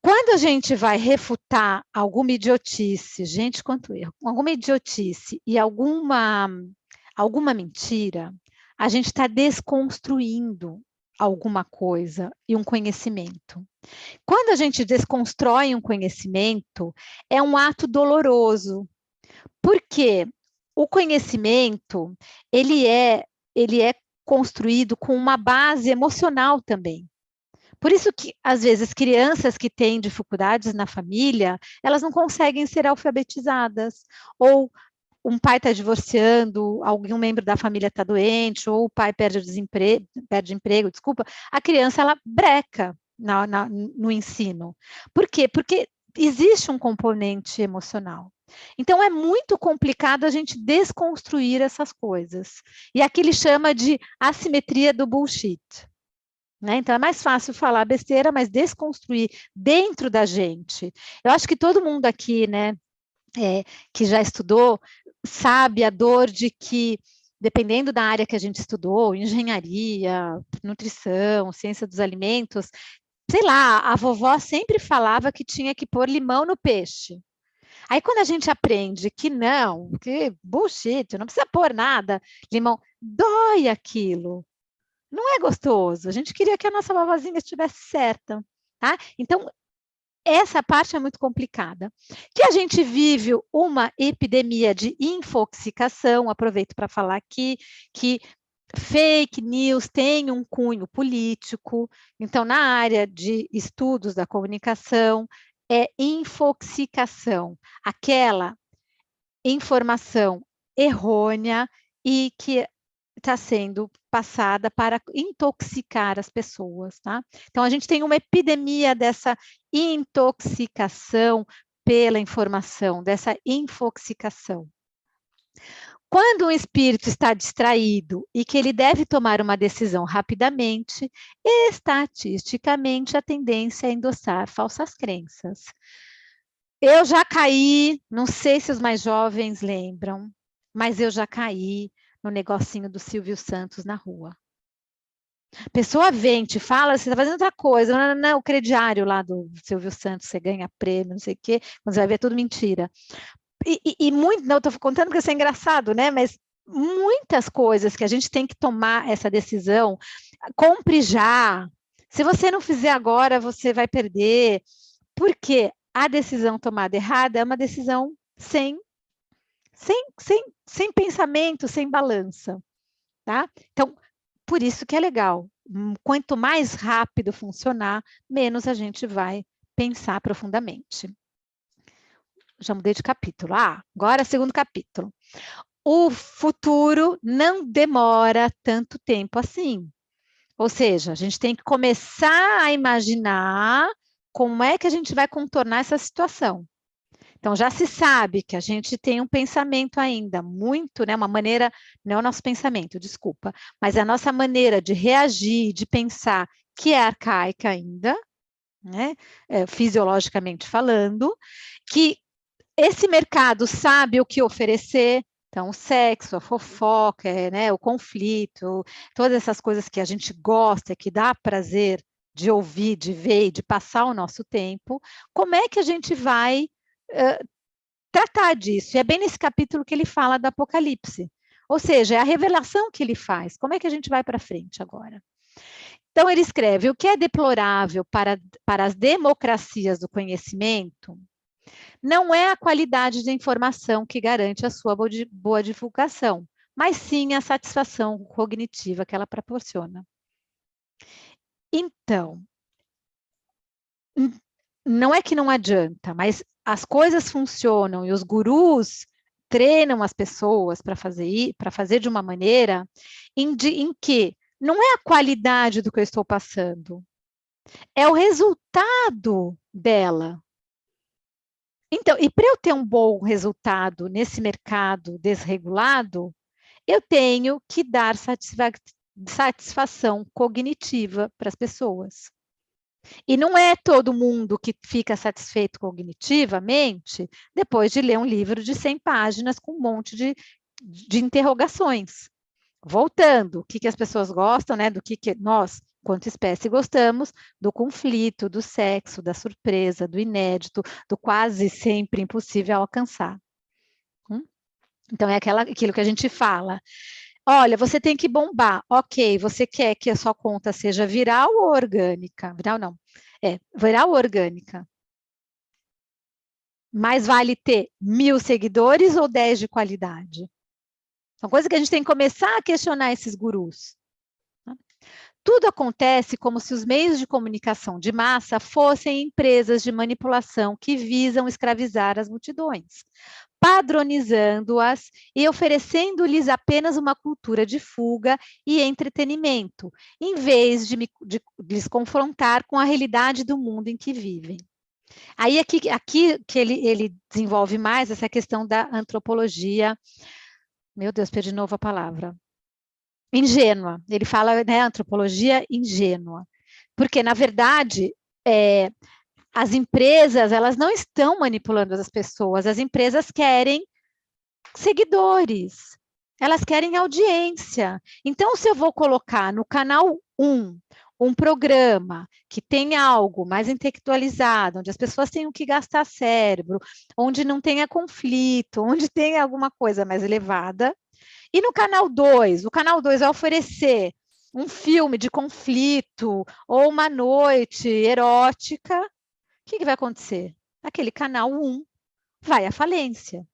Quando a gente vai refutar alguma idiotice, gente, quanto erro, alguma idiotice e alguma mentira, a gente está desconstruindo alguma coisa e um conhecimento. Quando a gente desconstrói um conhecimento, é um ato doloroso, porque o conhecimento, ele é construído com uma base emocional também. Por isso que, às vezes, crianças que têm dificuldades na família, elas não conseguem ser alfabetizadas, ou um pai está divorciando, algum membro da família está doente, ou o pai perde emprego, desculpa, a criança, ela breca no ensino. Por quê? Porque existe um componente emocional. Então, é muito complicado a gente desconstruir essas coisas. E aqui ele chama de assimetria do bullshit. Né? Então, é mais fácil falar besteira, mas desconstruir dentro da gente. Eu acho que todo mundo aqui, né, que já estudou, sabe a dor de que, dependendo da área que a gente estudou, engenharia, nutrição, ciência dos alimentos, sei lá, a vovó sempre falava que tinha que pôr limão no peixe. Aí, quando a gente aprende que não, que bullshit, não precisa pôr nada, limão, dói aquilo. Não é gostoso. A gente queria que a nossa vovozinha estivesse certa, tá? Então, essa parte é muito complicada. Que a gente vive uma epidemia de infoxicação, aproveito para falar aqui, que fake news tem um cunho político. Então, na área de estudos da comunicação, é infoxicação, aquela informação errônea e que está sendo passada para intoxicar as pessoas, tá? Então, a gente tem uma epidemia dessa intoxicação pela informação, dessa infoxicação. Quando um espírito está distraído e que ele deve tomar uma decisão rapidamente, estatisticamente a tendência é endossar falsas crenças. Eu já caí, não sei se os mais jovens lembram, mas eu já caí no negocinho do Silvio Santos na rua. A pessoa vem, te fala, você está fazendo outra coisa, não, não, não, o crediário lá do Silvio Santos, você ganha prêmio, não sei o quê, quando você vai ver, é tudo mentira. E muito, não, estou contando porque isso é engraçado, né? Mas muitas coisas que a gente tem que tomar essa decisão, compre já. Se você não fizer agora, você vai perder. Porque a decisão tomada errada é uma decisão sem pensamento, sem balança, tá? Então, por isso que é legal. Quanto mais rápido funcionar, menos a gente vai pensar profundamente. Já mudei de capítulo. Agora segundo capítulo. O futuro não demora tanto tempo assim. Ou seja, a gente tem que começar a imaginar como é que a gente vai contornar essa situação. Então, já se sabe que a gente tem um pensamento ainda muito, né, uma maneira, não é o nosso pensamento, desculpa, mas a nossa maneira de reagir, de pensar, que é arcaica ainda, né, fisiologicamente falando, que esse mercado sabe o que oferecer, então o sexo, a fofoca, né, o conflito, todas essas coisas que a gente gosta, que dá prazer de ouvir, de ver e de passar o nosso tempo, como é que a gente vai tratar disso? E é bem nesse capítulo que ele fala do Apocalipse, ou seja, é a revelação que ele faz, como é que a gente vai para frente agora? Então ele escreve, o que é deplorável para as democracias do conhecimento não é a qualidade da informação que garante a sua boa divulgação, mas sim a satisfação cognitiva que ela proporciona. Então, não é que não adianta, mas as coisas funcionam e os gurus treinam as pessoas para fazer de uma maneira em que não é a qualidade do que eu estou passando, é o resultado dela. Então, e para eu ter um bom resultado nesse mercado desregulado, eu tenho que dar satisfação cognitiva para as pessoas. E não é todo mundo que fica satisfeito cognitivamente depois de ler um livro de 100 páginas com um monte de interrogações. Voltando, o que as pessoas gostam, né? Do que nós, quanto espécie, gostamos do conflito, do sexo, da surpresa, do inédito, do quase sempre impossível alcançar. Então, é aquilo que a gente fala. Olha, você tem que bombar. Ok, você quer que a sua conta seja viral ou orgânica? Viral não. Viral ou orgânica? Mais vale ter 1.000 seguidores ou 10 de qualidade? São coisas que a gente tem que começar a questionar esses gurus. Tudo acontece como se os meios de comunicação de massa fossem empresas de manipulação que visam escravizar as multidões, padronizando-as e oferecendo-lhes apenas uma cultura de fuga e entretenimento, em vez de lhes confrontar com a realidade do mundo em que vivem. Aí aqui que ele desenvolve mais essa questão da antropologia. Meu Deus, perdi de novo a palavra. Ingênua. Ele fala, né, antropologia ingênua. Porque, na verdade, as empresas, elas não estão manipulando as pessoas, as empresas querem seguidores, elas querem audiência. Então, se eu vou colocar no canal 1 um programa que tem algo mais intelectualizado, onde as pessoas tenham que gastar cérebro, onde não tenha conflito, onde tenha alguma coisa mais elevada, e no canal 2, o canal 2 vai oferecer um filme de conflito ou uma noite erótica, o que vai acontecer? Aquele canal 1 vai à falência.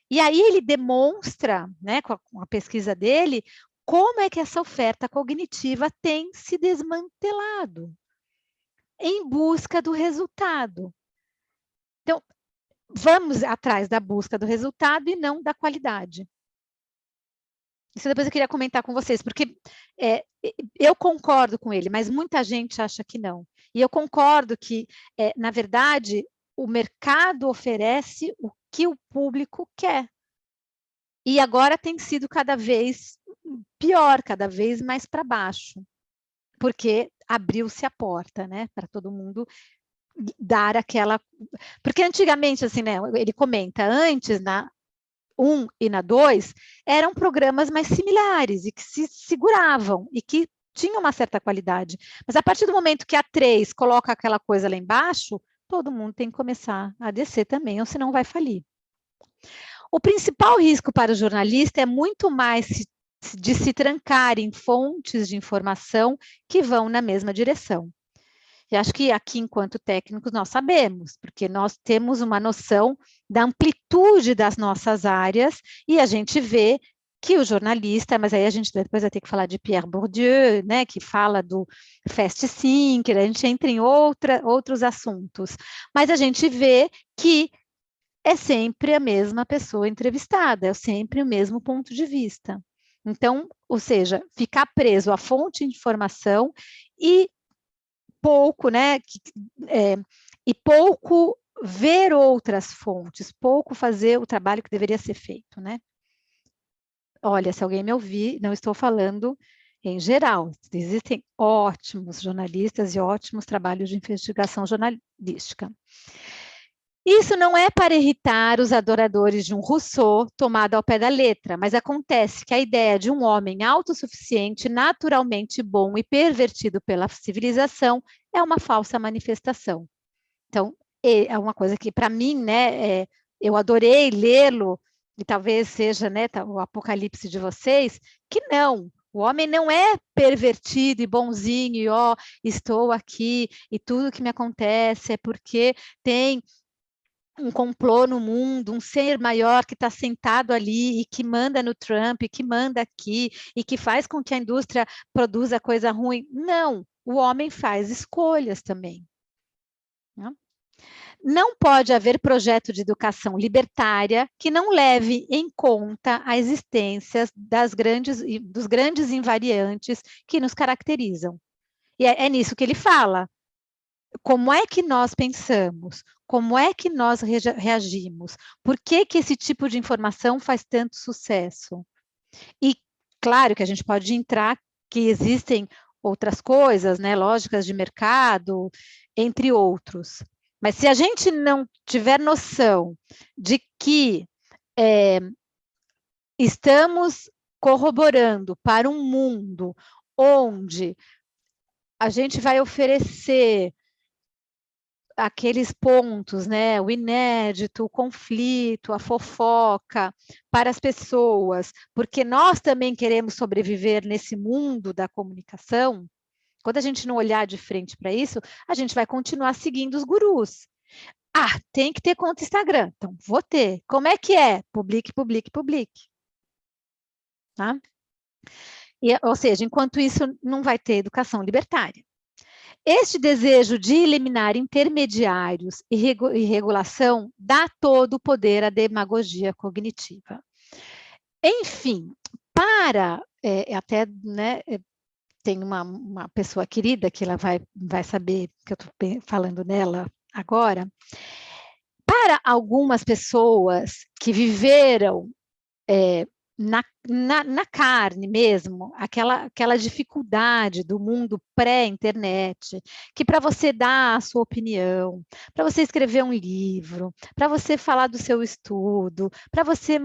E aí ele demonstra, né, com a pesquisa dele, como é que essa oferta cognitiva tem se desmantelado em busca do resultado. Então, vamos atrás da busca do resultado e não da qualidade. Isso depois eu queria comentar com vocês, porque eu concordo com ele, mas muita gente acha que não. E eu concordo que, na verdade, o mercado oferece o que o público quer. E agora tem sido cada vez pior, cada vez mais para baixo, porque abriu-se a porta, né, para todo mundo dar aquela... Porque antigamente, assim, né, ele comenta, antes, na 1 e na 2, eram programas mais similares e que se seguravam e que tinham uma certa qualidade. Mas a partir do momento que a 3 coloca aquela coisa lá embaixo, todo mundo tem que começar a descer também, ou senão vai falir. O principal risco para o jornalista é muito mais de se trancar em fontes de informação que vão na mesma direção. E acho que aqui, enquanto técnicos, nós sabemos, porque nós temos uma noção da amplitude das nossas áreas e a gente vê que o jornalista, mas aí a gente depois vai ter que falar de Pierre Bourdieu, né, que fala do fast thinker, a gente entra em outros assuntos, mas a gente vê que é sempre a mesma pessoa entrevistada, é sempre o mesmo ponto de vista. Então, ou seja, ficar preso à fonte de informação e pouco, né, e pouco ver outras fontes, pouco fazer o trabalho que deveria ser feito, né? Olha, se alguém me ouvir, não estou falando em geral, existem ótimos jornalistas e ótimos trabalhos de investigação jornalística. Isso não é para irritar os adoradores de um Rousseau tomado ao pé da letra, mas acontece que a ideia de um homem autossuficiente, naturalmente bom e pervertido pela civilização é uma falsa manifestação. Então, é uma coisa que, para mim, né, eu adorei lê-lo, e talvez seja, né, o apocalipse de vocês, que não, o homem não é pervertido e bonzinho, e ó, estou aqui, e tudo que me acontece é porque tem um complô no mundo, um ser maior que está sentado ali e que manda no Trump, e que manda aqui, e que faz com que a indústria produza coisa ruim. Não, o homem faz escolhas também. Não pode haver projeto de educação libertária que não leve em conta a existência dos grandes invariantes que nos caracterizam. E é nisso que ele fala. Como é que nós pensamos? Como é que nós reagimos? Por que esse tipo de informação faz tanto sucesso? E claro que a gente pode entrar que existem outras coisas, né, lógicas de mercado, entre outros. Mas se a gente não tiver noção de que estamos corroborando para um mundo onde a gente vai oferecer aqueles pontos, né, o inédito, o conflito, a fofoca para as pessoas, porque nós também queremos sobreviver nesse mundo da comunicação. Quando a gente não olhar de frente para isso, a gente vai continuar seguindo os gurus. Ah, tem que ter conta Instagram. Então, vou ter. Como é que é? Publique, publique, publique. Tá? Ou seja, enquanto isso, não vai ter educação libertária. Este desejo de eliminar intermediários e regulação dá todo o poder à demagogia cognitiva. Enfim, até, né, tem uma pessoa querida que ela vai saber que eu estou falando nela agora. Para algumas pessoas que viveram na carne mesmo, aquela dificuldade do mundo pré-internet, que para você dar a sua opinião, para você escrever um livro, para você falar do seu estudo, para você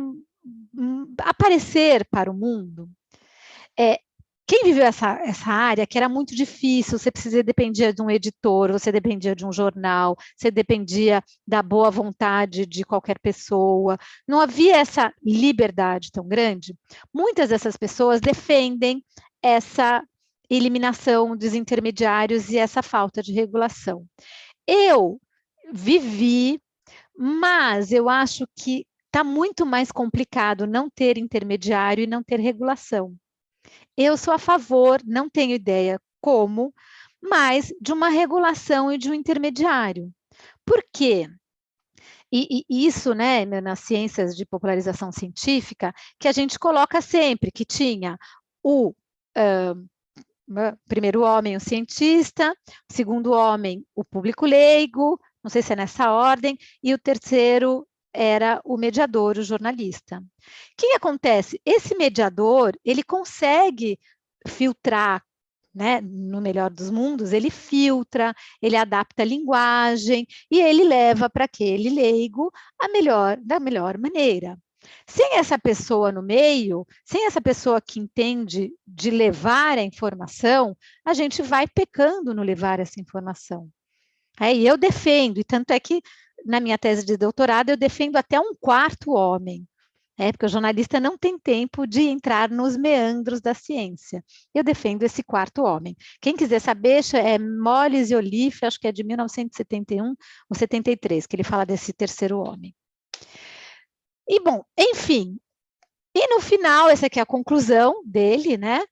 aparecer para o mundo, quem viveu essa área, que era muito difícil, você dependia de um editor, você dependia de um jornal, você dependia da boa vontade de qualquer pessoa, não havia essa liberdade tão grande. Muitas dessas pessoas defendem essa eliminação dos intermediários e essa falta de regulação. Eu vivi, mas eu acho que está muito mais complicado não ter intermediário e não ter regulação. Eu sou a favor, não tenho ideia como, mas de uma regulação e de um intermediário. Por quê? E isso, né, nas ciências de popularização científica, que a gente coloca sempre, que tinha o primeiro homem, o cientista, o segundo homem, o público leigo, não sei se é nessa ordem, e o terceiro era o mediador, o jornalista. O que acontece? Esse mediador, ele consegue filtrar, né, no melhor dos mundos, ele filtra, ele adapta a linguagem e ele leva para aquele leigo da melhor maneira. Sem essa pessoa no meio, sem essa pessoa que entende de levar a informação, a gente vai pecando no levar essa informação. E eu defendo, e tanto é que na minha tese de doutorado eu defendo até um quarto homem, porque o jornalista não tem tempo de entrar nos meandros da ciência. Eu defendo esse quarto homem. Quem quiser saber, é Moles e Olife, acho que é de 1971 ou 73, que ele fala desse terceiro homem. E, bom, enfim, e no final, essa aqui é a conclusão dele, né?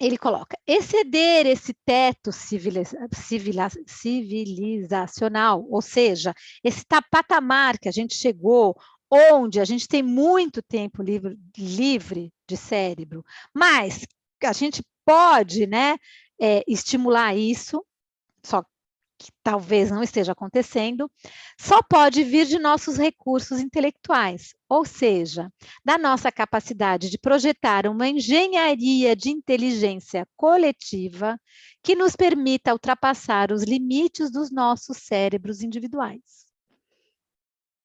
Ele coloca, exceder esse teto civilizacional, ou seja, esse patamar que a gente chegou, onde a gente tem muito tempo livre de cérebro, mas a gente pode, né, estimular isso, só que talvez não esteja acontecendo, só pode vir de nossos recursos intelectuais, ou seja, da nossa capacidade de projetar uma engenharia de inteligência coletiva que nos permita ultrapassar os limites dos nossos cérebros individuais.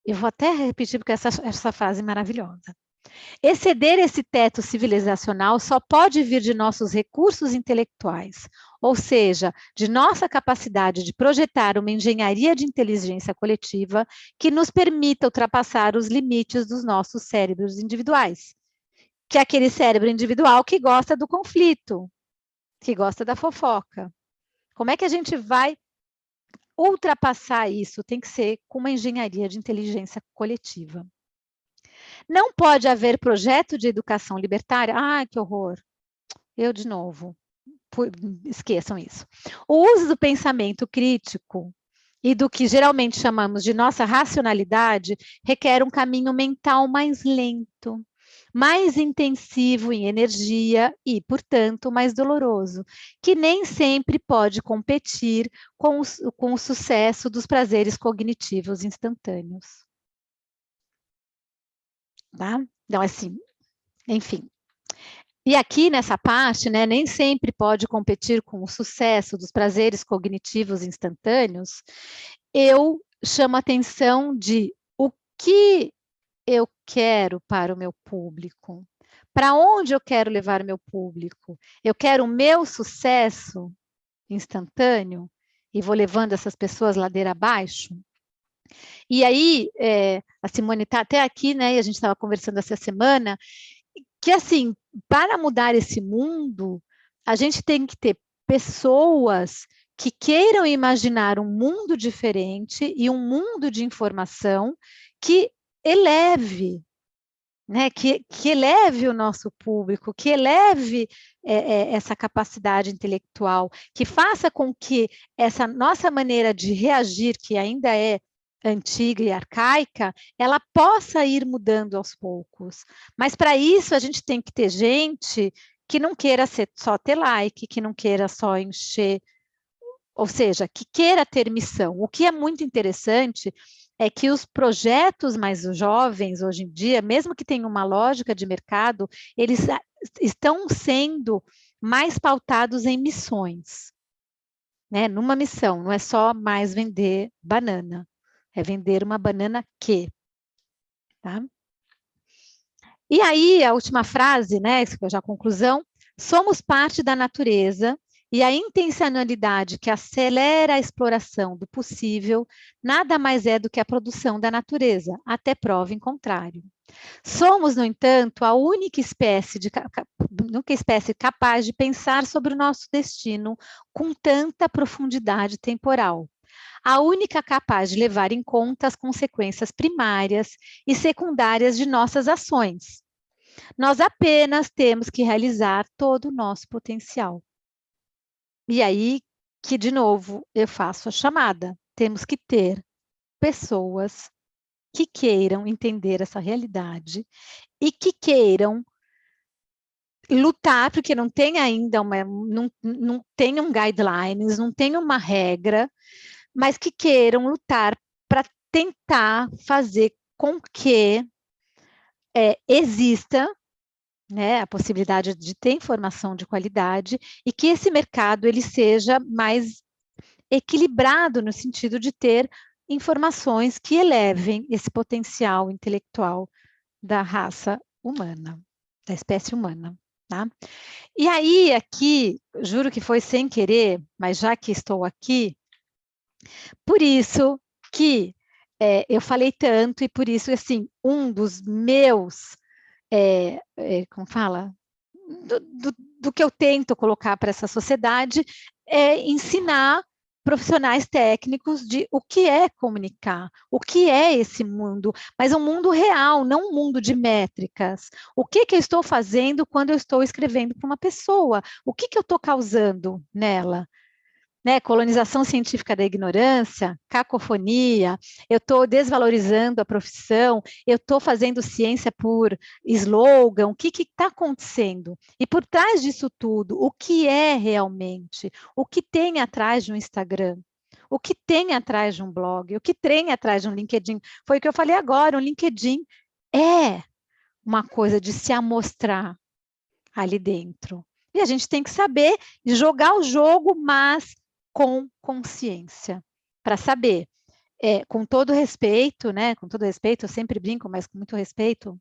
Eu vou até repetir porque essa frase é maravilhosa. Exceder esse teto civilizacional só pode vir de nossos recursos intelectuais, ou seja, de nossa capacidade de projetar uma engenharia de inteligência coletiva que nos permita ultrapassar os limites dos nossos cérebros individuais, que é aquele cérebro individual que gosta do conflito, que gosta da fofoca. Como é que a gente vai ultrapassar isso? Tem que ser com uma engenharia de inteligência coletiva. Não pode haver projeto de educação libertária. Ah, que horror. Eu de novo. Esqueçam isso. O uso do pensamento crítico e do que geralmente chamamos de nossa racionalidade requer um caminho mental mais lento, mais intensivo em energia e, portanto, mais doloroso, que nem sempre pode competir com o sucesso dos prazeres cognitivos instantâneos. Tá? Então, assim, enfim. E aqui nessa parte, né, nem sempre pode competir com o sucesso dos prazeres cognitivos instantâneos, eu chamo a atenção de o que eu quero para o meu público, para onde eu quero levar o meu público. Eu quero o meu sucesso instantâneo, e vou levando essas pessoas ladeira abaixo. E aí, a Simone está até aqui, né? E a gente estava conversando essa semana, que assim, para mudar esse mundo, a gente tem que ter pessoas que queiram imaginar um mundo diferente e um mundo de informação que eleve, né, que eleve o nosso público, que eleve essa capacidade intelectual, que faça com que essa nossa maneira de reagir, que ainda é antiga e arcaica, ela possa ir mudando aos poucos. Mas para isso a gente tem que ter gente que não queira só ter like, que não queira só encher, ou seja, que queira ter missão. O que é muito interessante é que os projetos mais jovens hoje em dia, mesmo que tenham uma lógica de mercado, eles estão sendo mais pautados em missões, né? Numa missão, não é só mais vender banana, é vender uma banana que, tá? E aí, a última frase, né, já a conclusão, somos parte da natureza e a intencionalidade que acelera a exploração do possível nada mais é do que a produção da natureza, até prova em contrário. Somos, no entanto, a única espécie capaz de pensar sobre o nosso destino com tanta profundidade temporal. A única capaz de levar em conta as consequências primárias e secundárias de nossas ações. Nós apenas temos que realizar todo o nosso potencial. E aí que, de novo, eu faço a chamada. Temos que ter pessoas que queiram entender essa realidade e que queiram lutar, porque não tem ainda não tem um guidelines, não tem uma regra, mas que queiram lutar para tentar fazer com que exista, né, a possibilidade de ter informação de qualidade e que esse mercado ele seja mais equilibrado no sentido de ter informações que elevem esse potencial intelectual da raça humana, da espécie humana, tá? E aí, aqui, juro que foi sem querer, mas já que estou aqui, por isso que eu falei tanto e por isso, assim, um dos meus, como fala? Do que eu tento colocar para essa sociedade é ensinar profissionais técnicos de o que é comunicar, o que é esse mundo, mas um mundo real, não um mundo de métricas. O que eu estou fazendo quando eu estou escrevendo para uma pessoa? O que eu estou causando nela? Né, colonização científica da ignorância, cacofonia, eu estou desvalorizando a profissão, eu estou fazendo ciência por slogan, o que está acontecendo? E por trás disso tudo, o que é realmente? O que tem atrás de um Instagram? O que tem atrás de um blog? O que tem atrás de um LinkedIn? Foi o que eu falei agora, um LinkedIn é uma coisa de se amostrar ali dentro. E a gente tem que saber jogar o jogo, mas com consciência, para saber, com todo respeito, né? Com todo respeito, eu sempre brinco, mas com muito respeito,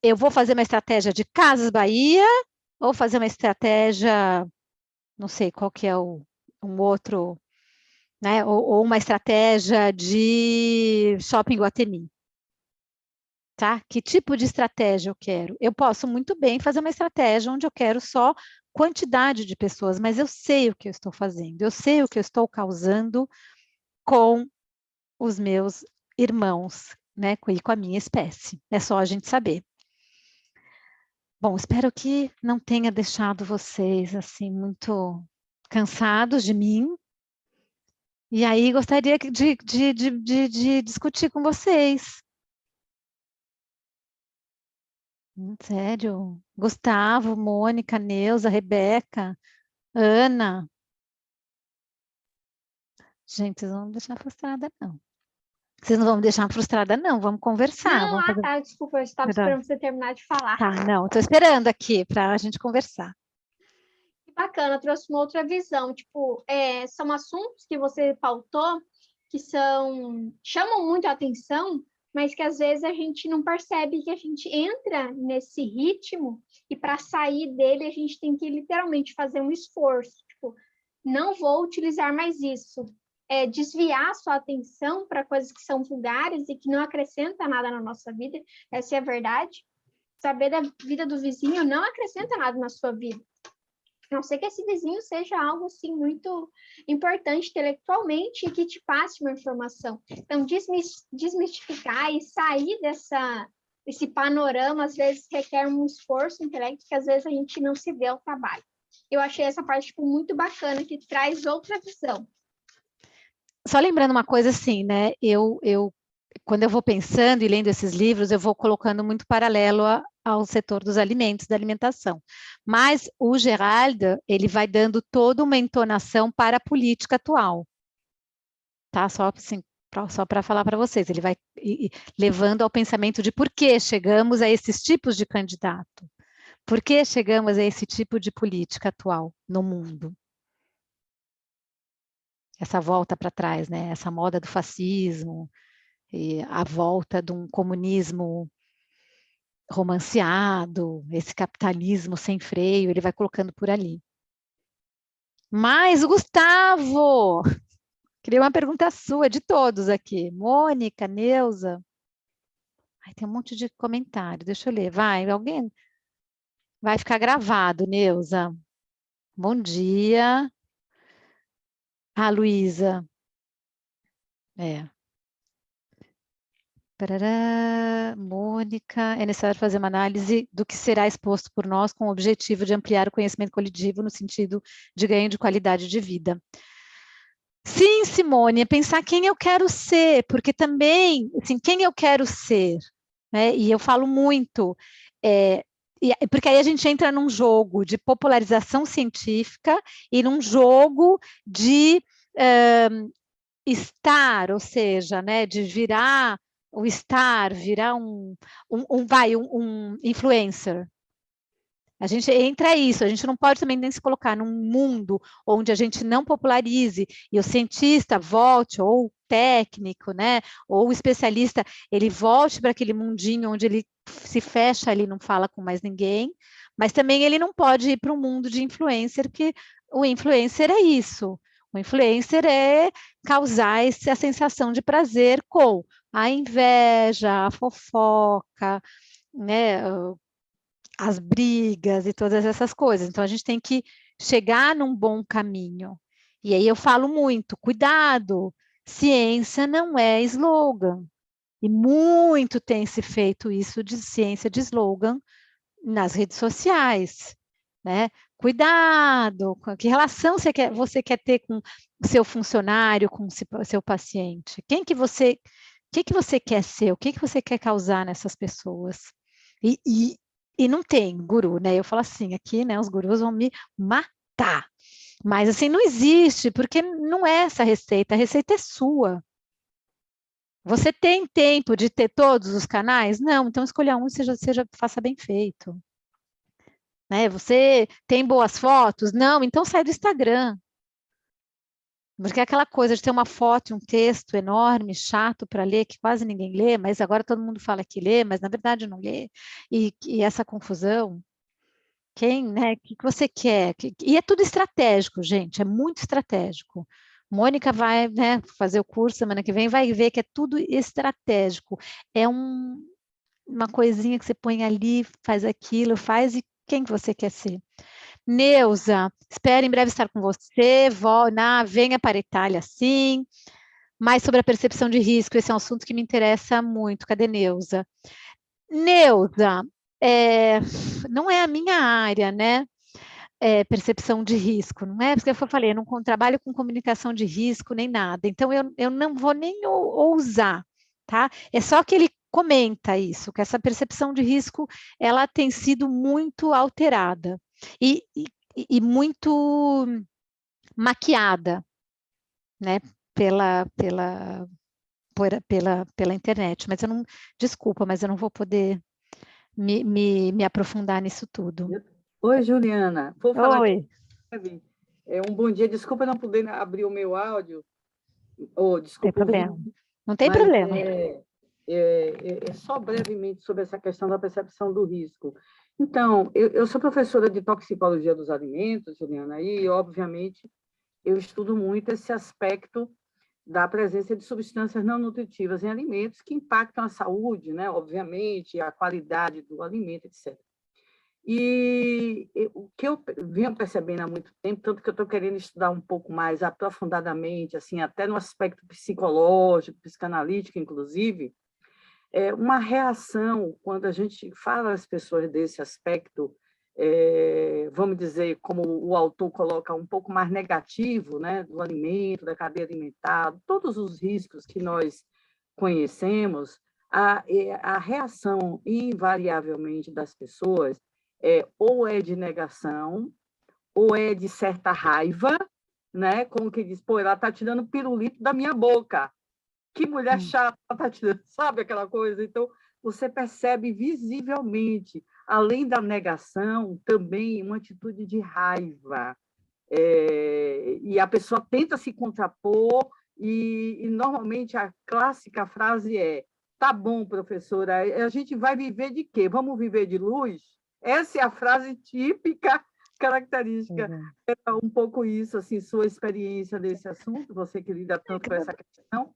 eu vou fazer uma estratégia de Casas Bahia ou fazer uma estratégia, não sei qual que é um outro, né? Ou uma estratégia de Shopping Guatemi. Tá? Que tipo de estratégia eu quero? Eu posso muito bem fazer uma estratégia onde eu quero só quantidade de pessoas, mas eu sei o que eu estou fazendo, eu sei o que eu estou causando com os meus irmãos, né? E com a minha espécie. É só a gente saber. Bom, espero que não tenha deixado vocês assim muito cansados de mim. E aí gostaria de discutir com vocês. Sério? Gustavo, Mônica, Neuza, Rebeca, Ana. Gente, vocês não vão me deixar frustrada, não. Vocês não vão me deixar frustrada, não. Vamos conversar. Não, Vamos fazer... tá, desculpa, eu estava esperando você terminar de falar. Tá, não, estou esperando aqui para a gente conversar. Que bacana, trouxe uma outra visão. Tipo, são assuntos que você pautou que chamam muito a atenção, mas que às vezes a gente não percebe que a gente entra nesse ritmo e para sair dele a gente tem que literalmente fazer um esforço. Tipo, não vou utilizar mais isso. Desviar a sua atenção para coisas que são vulgares e que não acrescentam nada na nossa vida, essa é a verdade. Saber da vida do vizinho não acrescenta nada na sua vida. A não ser que esse vizinho seja algo assim muito importante intelectualmente e que te passe uma informação. Então, desmistificar e sair desse panorama, às vezes, requer um esforço intelectual que às vezes a gente não se dê ao trabalho. Eu achei essa parte tipo, muito bacana, que traz outra visão. Só lembrando uma coisa assim, né? Quando eu vou pensando e lendo esses livros, eu vou colocando muito paralelo ao setor dos alimentos, da alimentação. Mas o Gerald, ele vai dando toda uma entonação para a política atual. Tá? Só assim, só para falar para vocês, ele vai levando ao pensamento de por que chegamos a esses tipos de candidato. Por que chegamos a esse tipo de política atual no mundo? Essa volta para trás, né? Essa moda do fascismo, e a volta de um comunismo romanceado, esse capitalismo sem freio, ele vai colocando por ali. Mas, Gustavo, queria uma pergunta sua, de todos aqui. Mônica, Neuza. Ai, tem um monte de comentário, deixa eu ler. Vai, alguém? Vai ficar gravado, Neuza. Bom dia. Ah, Luísa. Parará, Mônica, é necessário fazer uma análise do que será exposto por nós com o objetivo de ampliar o conhecimento coletivo no sentido de ganho de qualidade de vida. Sim, Simone, é pensar quem eu quero ser, porque também, assim, quem eu quero ser, né? E eu falo muito, porque aí a gente entra num jogo de popularização científica e num jogo de estar, ou seja, né, de virar o estar, virar um influencer. A gente entra isso, a gente não pode também nem se colocar num mundo onde a gente não popularize e o cientista volte, ou o técnico, né, ou o especialista, ele volte para aquele mundinho onde ele se fecha ali, não fala com mais ninguém, mas também ele não pode ir para um mundo de influencer, porque o influencer é isso. O influencer é causar essa sensação de prazer com a inveja, a fofoca, né, as brigas e todas essas coisas. Então, a gente tem que chegar num bom caminho. E aí eu falo muito, cuidado, ciência não é slogan. E muito tem se feito isso de ciência de slogan nas redes sociais, né? Cuidado, que relação você quer ter com o seu funcionário, com o seu paciente? O que você quer ser? O que você quer causar nessas pessoas? E não tem guru, né? Eu falo assim, aqui, né? Os gurus vão me matar. Mas assim, não existe, porque não é essa a receita é sua. Você tem tempo de ter todos os canais? Não, então escolha um e faça bem feito. Né? Você tem boas fotos? Não, então sai do Instagram. Porque é aquela coisa de ter uma foto e um texto enorme, chato para ler, que quase ninguém lê, mas agora todo mundo fala que lê, mas na verdade não lê. E essa confusão, né? O que você quer? E é tudo estratégico, gente, é muito estratégico. Mônica vai, né, fazer o curso semana que vem, vai ver que é tudo estratégico. É uma coisinha que você põe ali, faz aquilo, faz e quem que você quer ser. Neuza, espero em breve estar com você, venha para a Itália, sim. Mais sobre a percepção de risco, esse é um assunto que me interessa muito. Cadê Neuza? Neuza, não é a minha área, né? Percepção de risco, não é? Porque eu falei, eu não trabalho com comunicação de risco nem nada, então eu não vou nem ousar, tá? É só que ele comenta isso, que essa percepção de risco, ela tem sido muito alterada e muito maquiada, né? Pela internet, mas desculpa, mas eu não vou poder me aprofundar nisso tudo. Oi, Juliana. Vou falar Oi. Um bom dia. Desculpa não poder abrir o meu áudio. Desculpa, Tem problema. Não tem problema. Só brevemente sobre essa questão da percepção do risco. Então, eu sou professora de toxicologia dos alimentos, Juliana, e, obviamente, eu estudo muito esse aspecto da presença de substâncias não nutritivas em alimentos que impactam a saúde, né? Obviamente, a qualidade do alimento, etc. E o que eu venho percebendo há muito tempo, tanto que eu estou querendo estudar um pouco mais aprofundadamente, assim, até no aspecto psicológico, psicanalítico, inclusive, é uma reação quando a gente fala às pessoas desse aspecto, vamos dizer, como o autor coloca, um pouco mais negativo, né, do alimento, da cadeia alimentar, todos os riscos que nós conhecemos, a reação, invariavelmente, das pessoas ou é de negação, ou é de certa raiva, né, como que diz, pô, ela está tirando pirulito da minha boca, que mulher chata, tá tirando, sabe aquela coisa? Então, você percebe visivelmente, além da negação, também uma atitude de raiva. E a pessoa tenta se contrapor, e normalmente a clássica frase é: tá bom, professora, a gente vai viver de quê? Vamos viver de luz? Essa é a frase típica, característica. É um pouco isso, assim, sua experiência nesse assunto, você que lida tanto com essa questão.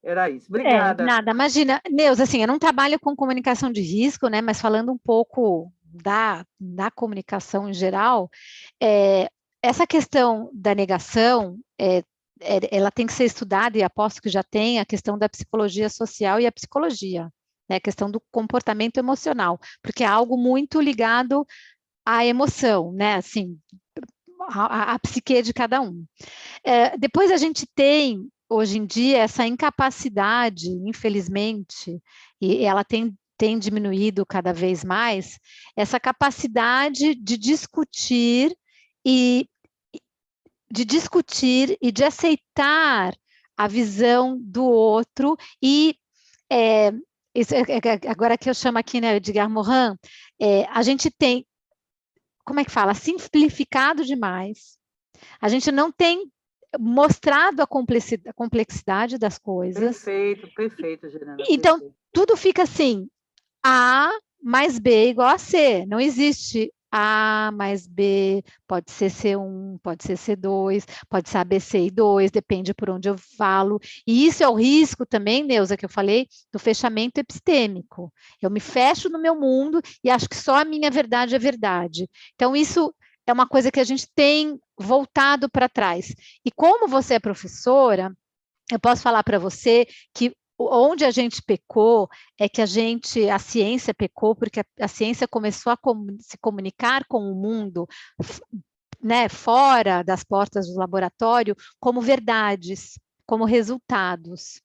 Era isso. Obrigada. Nada, imagina. Neuza, assim, eu não trabalho com comunicação de risco, né? Mas falando um pouco da comunicação em geral, essa questão da negação, ela tem que ser estudada, e aposto que já tem, a questão da psicologia social e a psicologia, né? A questão do comportamento emocional, porque é algo muito ligado à emoção, né? Assim, a psique de cada um. Depois a gente tem, hoje em dia, essa incapacidade, infelizmente, e ela tem diminuído cada vez mais, essa capacidade de discutir e de aceitar a visão do outro e agora que eu chamo aqui, né, Edgar Morin, a gente tem, como é que fala, simplificado demais. A gente não tem mostrado a complexidade das coisas. Perfeito, Gerana. Então, perfeito. tudo fica assim, A mais B igual a C. Não existe A mais B, pode ser C1, pode ser C2, pode ser ABC e 2, depende por onde eu falo. E isso é o risco também, Neuza, que eu falei, do fechamento epistêmico. Eu me fecho no meu mundo e acho que só a minha verdade é verdade. Então, isso é uma coisa que a gente tem voltado para trás. E como você é professora, eu posso falar para você que onde a gente pecou é que a ciência pecou, porque a ciência começou a se comunicar com o mundo, né, fora das portas do laboratório, como verdades, como resultados.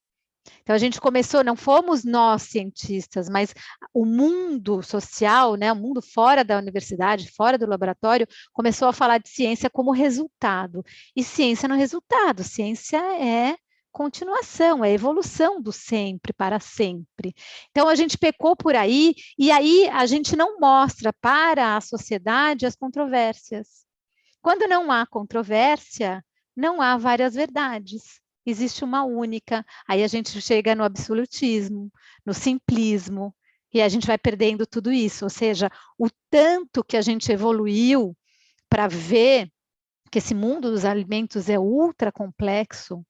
Então, a gente começou, não fomos nós cientistas, mas o mundo social, né, o mundo fora da universidade, fora do laboratório, começou a falar de ciência como resultado. E ciência não é resultado, ciência é continuação, é evolução do sempre para sempre. Então, a gente pecou por aí, e aí a gente não mostra para a sociedade as controvérsias. Quando não há controvérsia, não há várias verdades. Existe uma única, aí a gente chega no absolutismo, no simplismo, e a gente vai perdendo tudo isso, ou seja, o tanto que a gente evoluiu para ver que esse mundo dos alimentos é ultra complexo,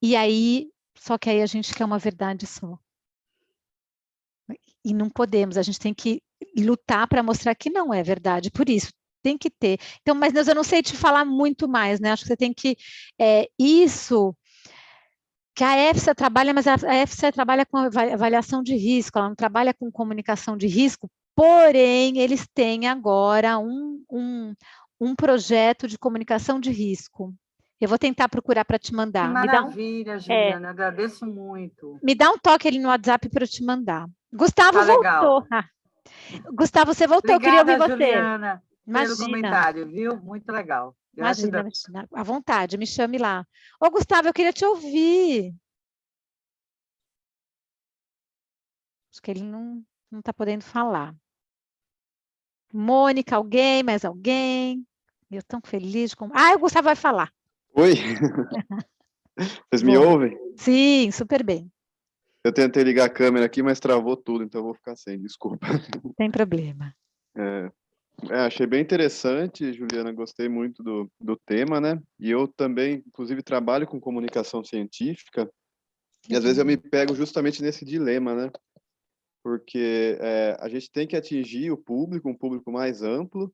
e aí, só que aí a gente quer uma verdade só. E não podemos, a gente tem que lutar para mostrar que não é verdade, por isso, tem que ter. Então, mas eu não sei te falar muito mais, né? Acho que você tem que, isso, que a EFSA trabalha, mas a EFSA trabalha com avaliação de risco, ela não trabalha com comunicação de risco, porém, eles têm agora um projeto de comunicação de risco. Eu vou tentar procurar para te mandar. Que maravilha, Juliana, agradeço muito. Me dá um toque ali no WhatsApp para eu te mandar. Gustavo voltou. Gustavo, você voltou, Obrigada, eu queria ouvir você. Juliana, pelo comentário, viu? Muito legal. Imagina, à vontade, me chame lá. Ô, Gustavo, eu queria te ouvir. Acho que ele não está podendo falar. Mônica, alguém, mais alguém? Eu tão feliz com... o Gustavo vai falar. Oi, vocês me ouvem? Sim, super bem. Eu tentei ligar a câmera aqui, mas travou tudo, então eu vou ficar sem, desculpa. Não tem problema. Achei bem interessante, Juliana, gostei muito do tema, né? E eu também, inclusive, trabalho com comunicação científica, e às vezes eu me pego justamente nesse dilema, né? Porque a gente tem que atingir o público, um público mais amplo,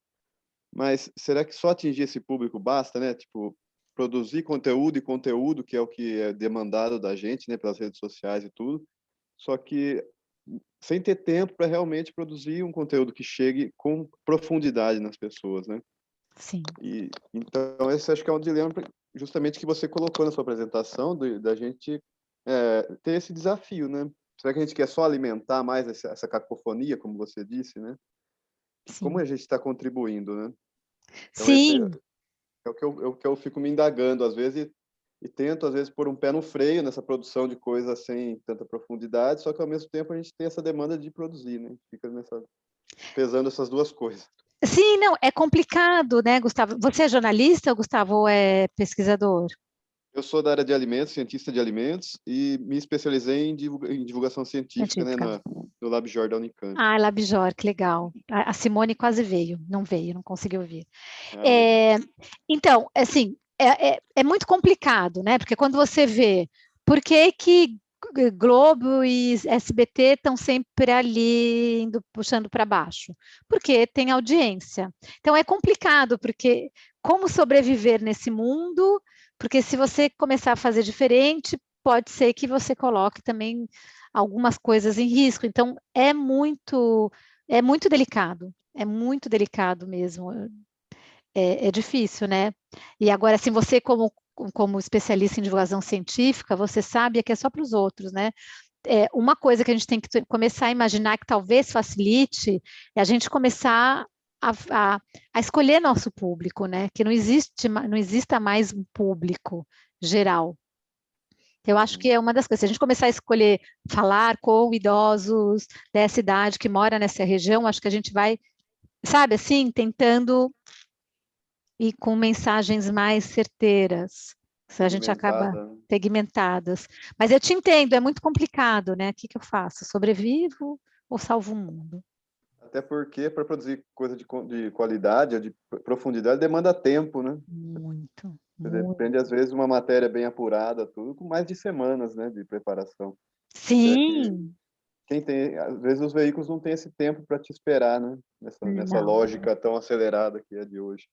mas será que só atingir esse público basta, né? Tipo, produzir conteúdo e conteúdo, que é o que é demandado da gente, né, pelas redes sociais e tudo, só que sem ter tempo para realmente produzir um conteúdo que chegue com profundidade nas pessoas, né? Sim. E então esse acho que é um dilema justamente que você colocou na sua apresentação da gente ter esse desafio, né? Será que a gente quer só alimentar mais essa cacofonia, como você disse, né? Como Sim. a gente está contribuindo, né? Então esse Sim. é o que eu fico me indagando às vezes e tento às vezes pôr um pé no freio nessa produção de coisas sem tanta profundidade, só que ao mesmo tempo a gente tem essa demanda de produzir, né? Fica pesando essas duas coisas. Sim, não, é complicado, né, Gustavo? Você é jornalista, Gustavo, ou é pesquisador? Eu sou da área de alimentos, cientista de alimentos, e me especializei em divulgação científica, né, Científica. no LabJOR da Unicamp. Ah, Labjor, que legal. A Simone quase veio, não conseguiu vir. Ah, legal. Então, assim, é muito complicado, né? Porque quando você vê por que Globo e SBT estão sempre ali indo, puxando para baixo? Porque tem audiência. Então é complicado, porque como sobreviver nesse mundo? Porque se você começar a fazer diferente, pode ser que você coloque também algumas coisas em risco. Então é muito delicado mesmo. É difícil, né? E agora, assim, você como especialista em divulgação científica, você sabe que é só para os outros, né? Uma coisa que a gente tem que começar a imaginar que talvez facilite é a gente começar a escolher nosso público, né? Que não exista mais um público geral. Eu acho que é uma das coisas. Se a gente começar a escolher falar com idosos dessa idade que mora nessa região, acho que a gente vai, sabe, assim, tentando e com mensagens mais certeiras. Se a gente acaba Segmentada. segmentadas. Mas eu te entendo, é muito complicado, né? O que eu faço? Sobrevivo ou salvo o mundo? Até porque para produzir coisa de qualidade, ou de profundidade, demanda tempo, né? Muito, Você muito. depende, às vezes, de uma matéria bem apurada, tudo, com mais de semanas, né, de preparação. Será que Sim, quem tem, às vezes os veículos não têm esse tempo para te esperar, né? Nessa não. lógica tão acelerada que é de hoje.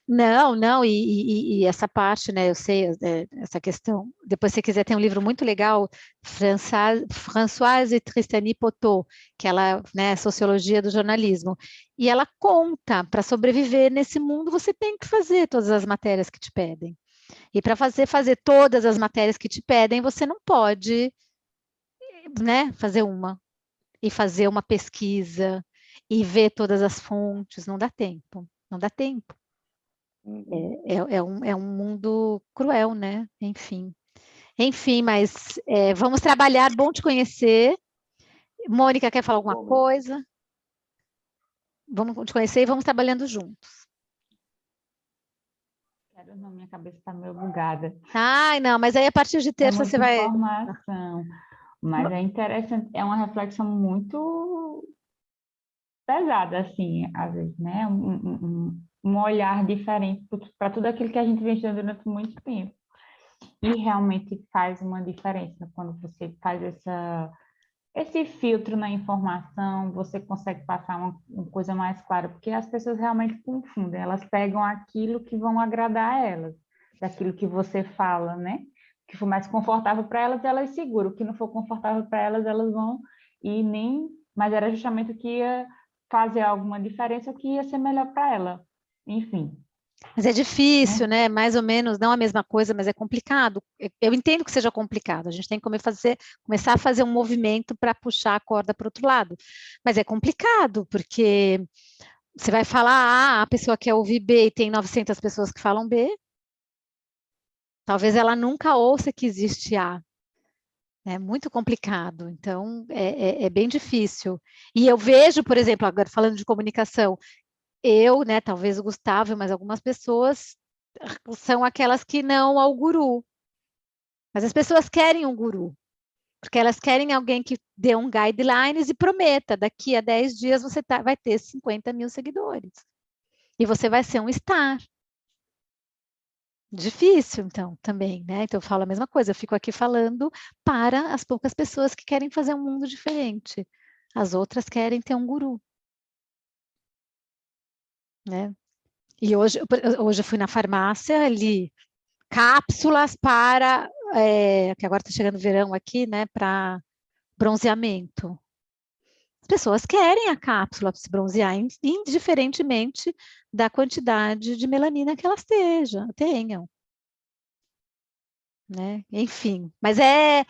Não, e essa parte, né, eu sei, essa questão, depois se você quiser, tem um livro muito legal, Françoise Tristany Poteau, que ela, né, Sociologia do Jornalismo, e ela conta, para sobreviver nesse mundo, você tem que fazer todas as matérias que te pedem, e para fazer todas as matérias que te pedem, você não pode, né, fazer uma, e fazer uma pesquisa, e ver todas as fontes, não dá tempo, não dá tempo. Uhum. É um mundo cruel, né? Enfim, mas vamos trabalhar, bom te conhecer. Mônica, quer falar alguma Igualmente. coisa? Vamos te conhecer e vamos trabalhando juntos. Não, minha cabeça está meio bugada. Ai, não, mas aí a partir de É terça você muita vai... informação, mas é interessante, é uma reflexão muito pesada, assim, às vezes, né? Um olhar diferente para tudo aquilo que a gente vem estudando durante muito tempo. E realmente faz uma diferença quando você faz esse filtro na informação, você consegue passar uma coisa mais clara, porque as pessoas realmente confundem, elas pegam aquilo que vão agradar a elas, daquilo que você fala, né? O que for mais confortável para elas, elas seguram, o que não for confortável para elas, elas vão e nem... Mas era justamente o que ia fazer alguma diferença, o que ia ser melhor para ela. Enfim, Mas é difícil, né? né? Mais ou menos, não a mesma coisa, mas é complicado. Eu entendo que seja complicado. A gente tem que começar a fazer um movimento para puxar a corda para o outro lado. Mas é complicado, porque você vai falar, a pessoa quer ouvir B e tem 900 pessoas que falam B. Talvez ela nunca ouça que existe A. É muito complicado, então é bem difícil. E eu vejo, por exemplo, agora falando de comunicação, né, talvez o Gustavo, mas algumas pessoas são aquelas que não ao guru. Mas as pessoas querem um guru. Porque elas querem alguém que dê um guidelines e prometa, daqui a 10 dias você vai ter 50 mil seguidores. E você vai ser um star. Difícil, então, também, né? Então, eu falo a mesma coisa, eu fico aqui falando para as poucas pessoas que querem fazer um mundo diferente. As outras querem ter um guru. Né? E hoje eu fui na farmácia, ali, cápsulas para, que agora está chegando o verão aqui, né? Para bronzeamento. As pessoas querem a cápsula para se bronzear, indiferentemente da quantidade de melanina que elas tenham. Né? Enfim, mas é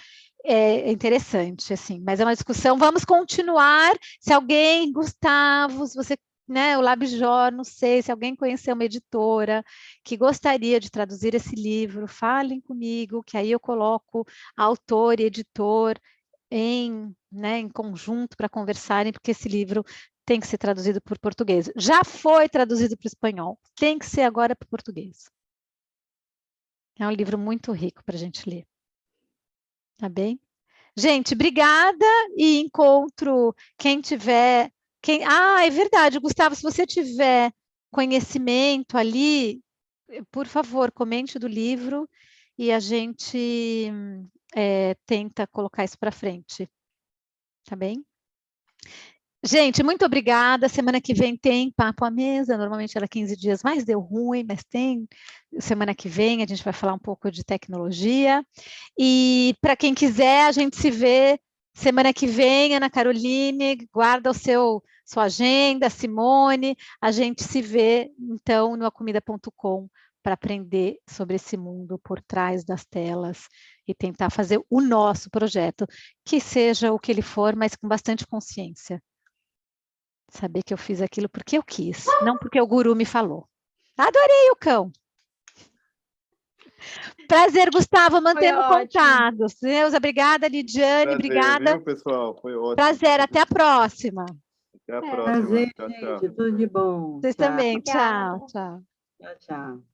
interessante, assim, mas é uma discussão. Vamos continuar. Se alguém, Gustavo, se você, né, o Labjor, não sei, se alguém conhecer uma editora que gostaria de traduzir esse livro, falem comigo, que aí eu coloco autor e editor né, em conjunto para conversarem, porque esse livro tem que ser traduzido para o português. Já foi traduzido para o espanhol, tem que ser agora para o português. É um livro muito rico para a gente ler. Tá bem? Gente, obrigada e encontro quem tiver... é verdade, Gustavo, se você tiver conhecimento ali, por favor, comente do livro e a gente tenta colocar isso para frente. Tá bem? Gente, muito obrigada. Semana que vem tem Papo à Mesa. Normalmente era 15 dias, mas deu ruim, mas tem. Semana que vem a gente vai falar um pouco de tecnologia. E para quem quiser, a gente se vê semana que vem. Ana Caroline, guarda sua agenda, Simone. A gente se vê, então, no acomida.com para aprender sobre esse mundo por trás das telas e tentar fazer o nosso projeto, que seja o que ele for, mas com bastante consciência. Saber que eu fiz aquilo porque eu quis, não porque o guru me falou. Adorei o cão. Prazer, Gustavo, mantendo contato. Deus, obrigada, Lidiane, Prazer, obrigada. viu, pessoal? Foi ótimo. Prazer, até a próxima. Até a próxima. Prazer, Tchau, gente, tchau. tudo de bom. Vocês Tchau. também, tchau, tchau. Tchau, tchau.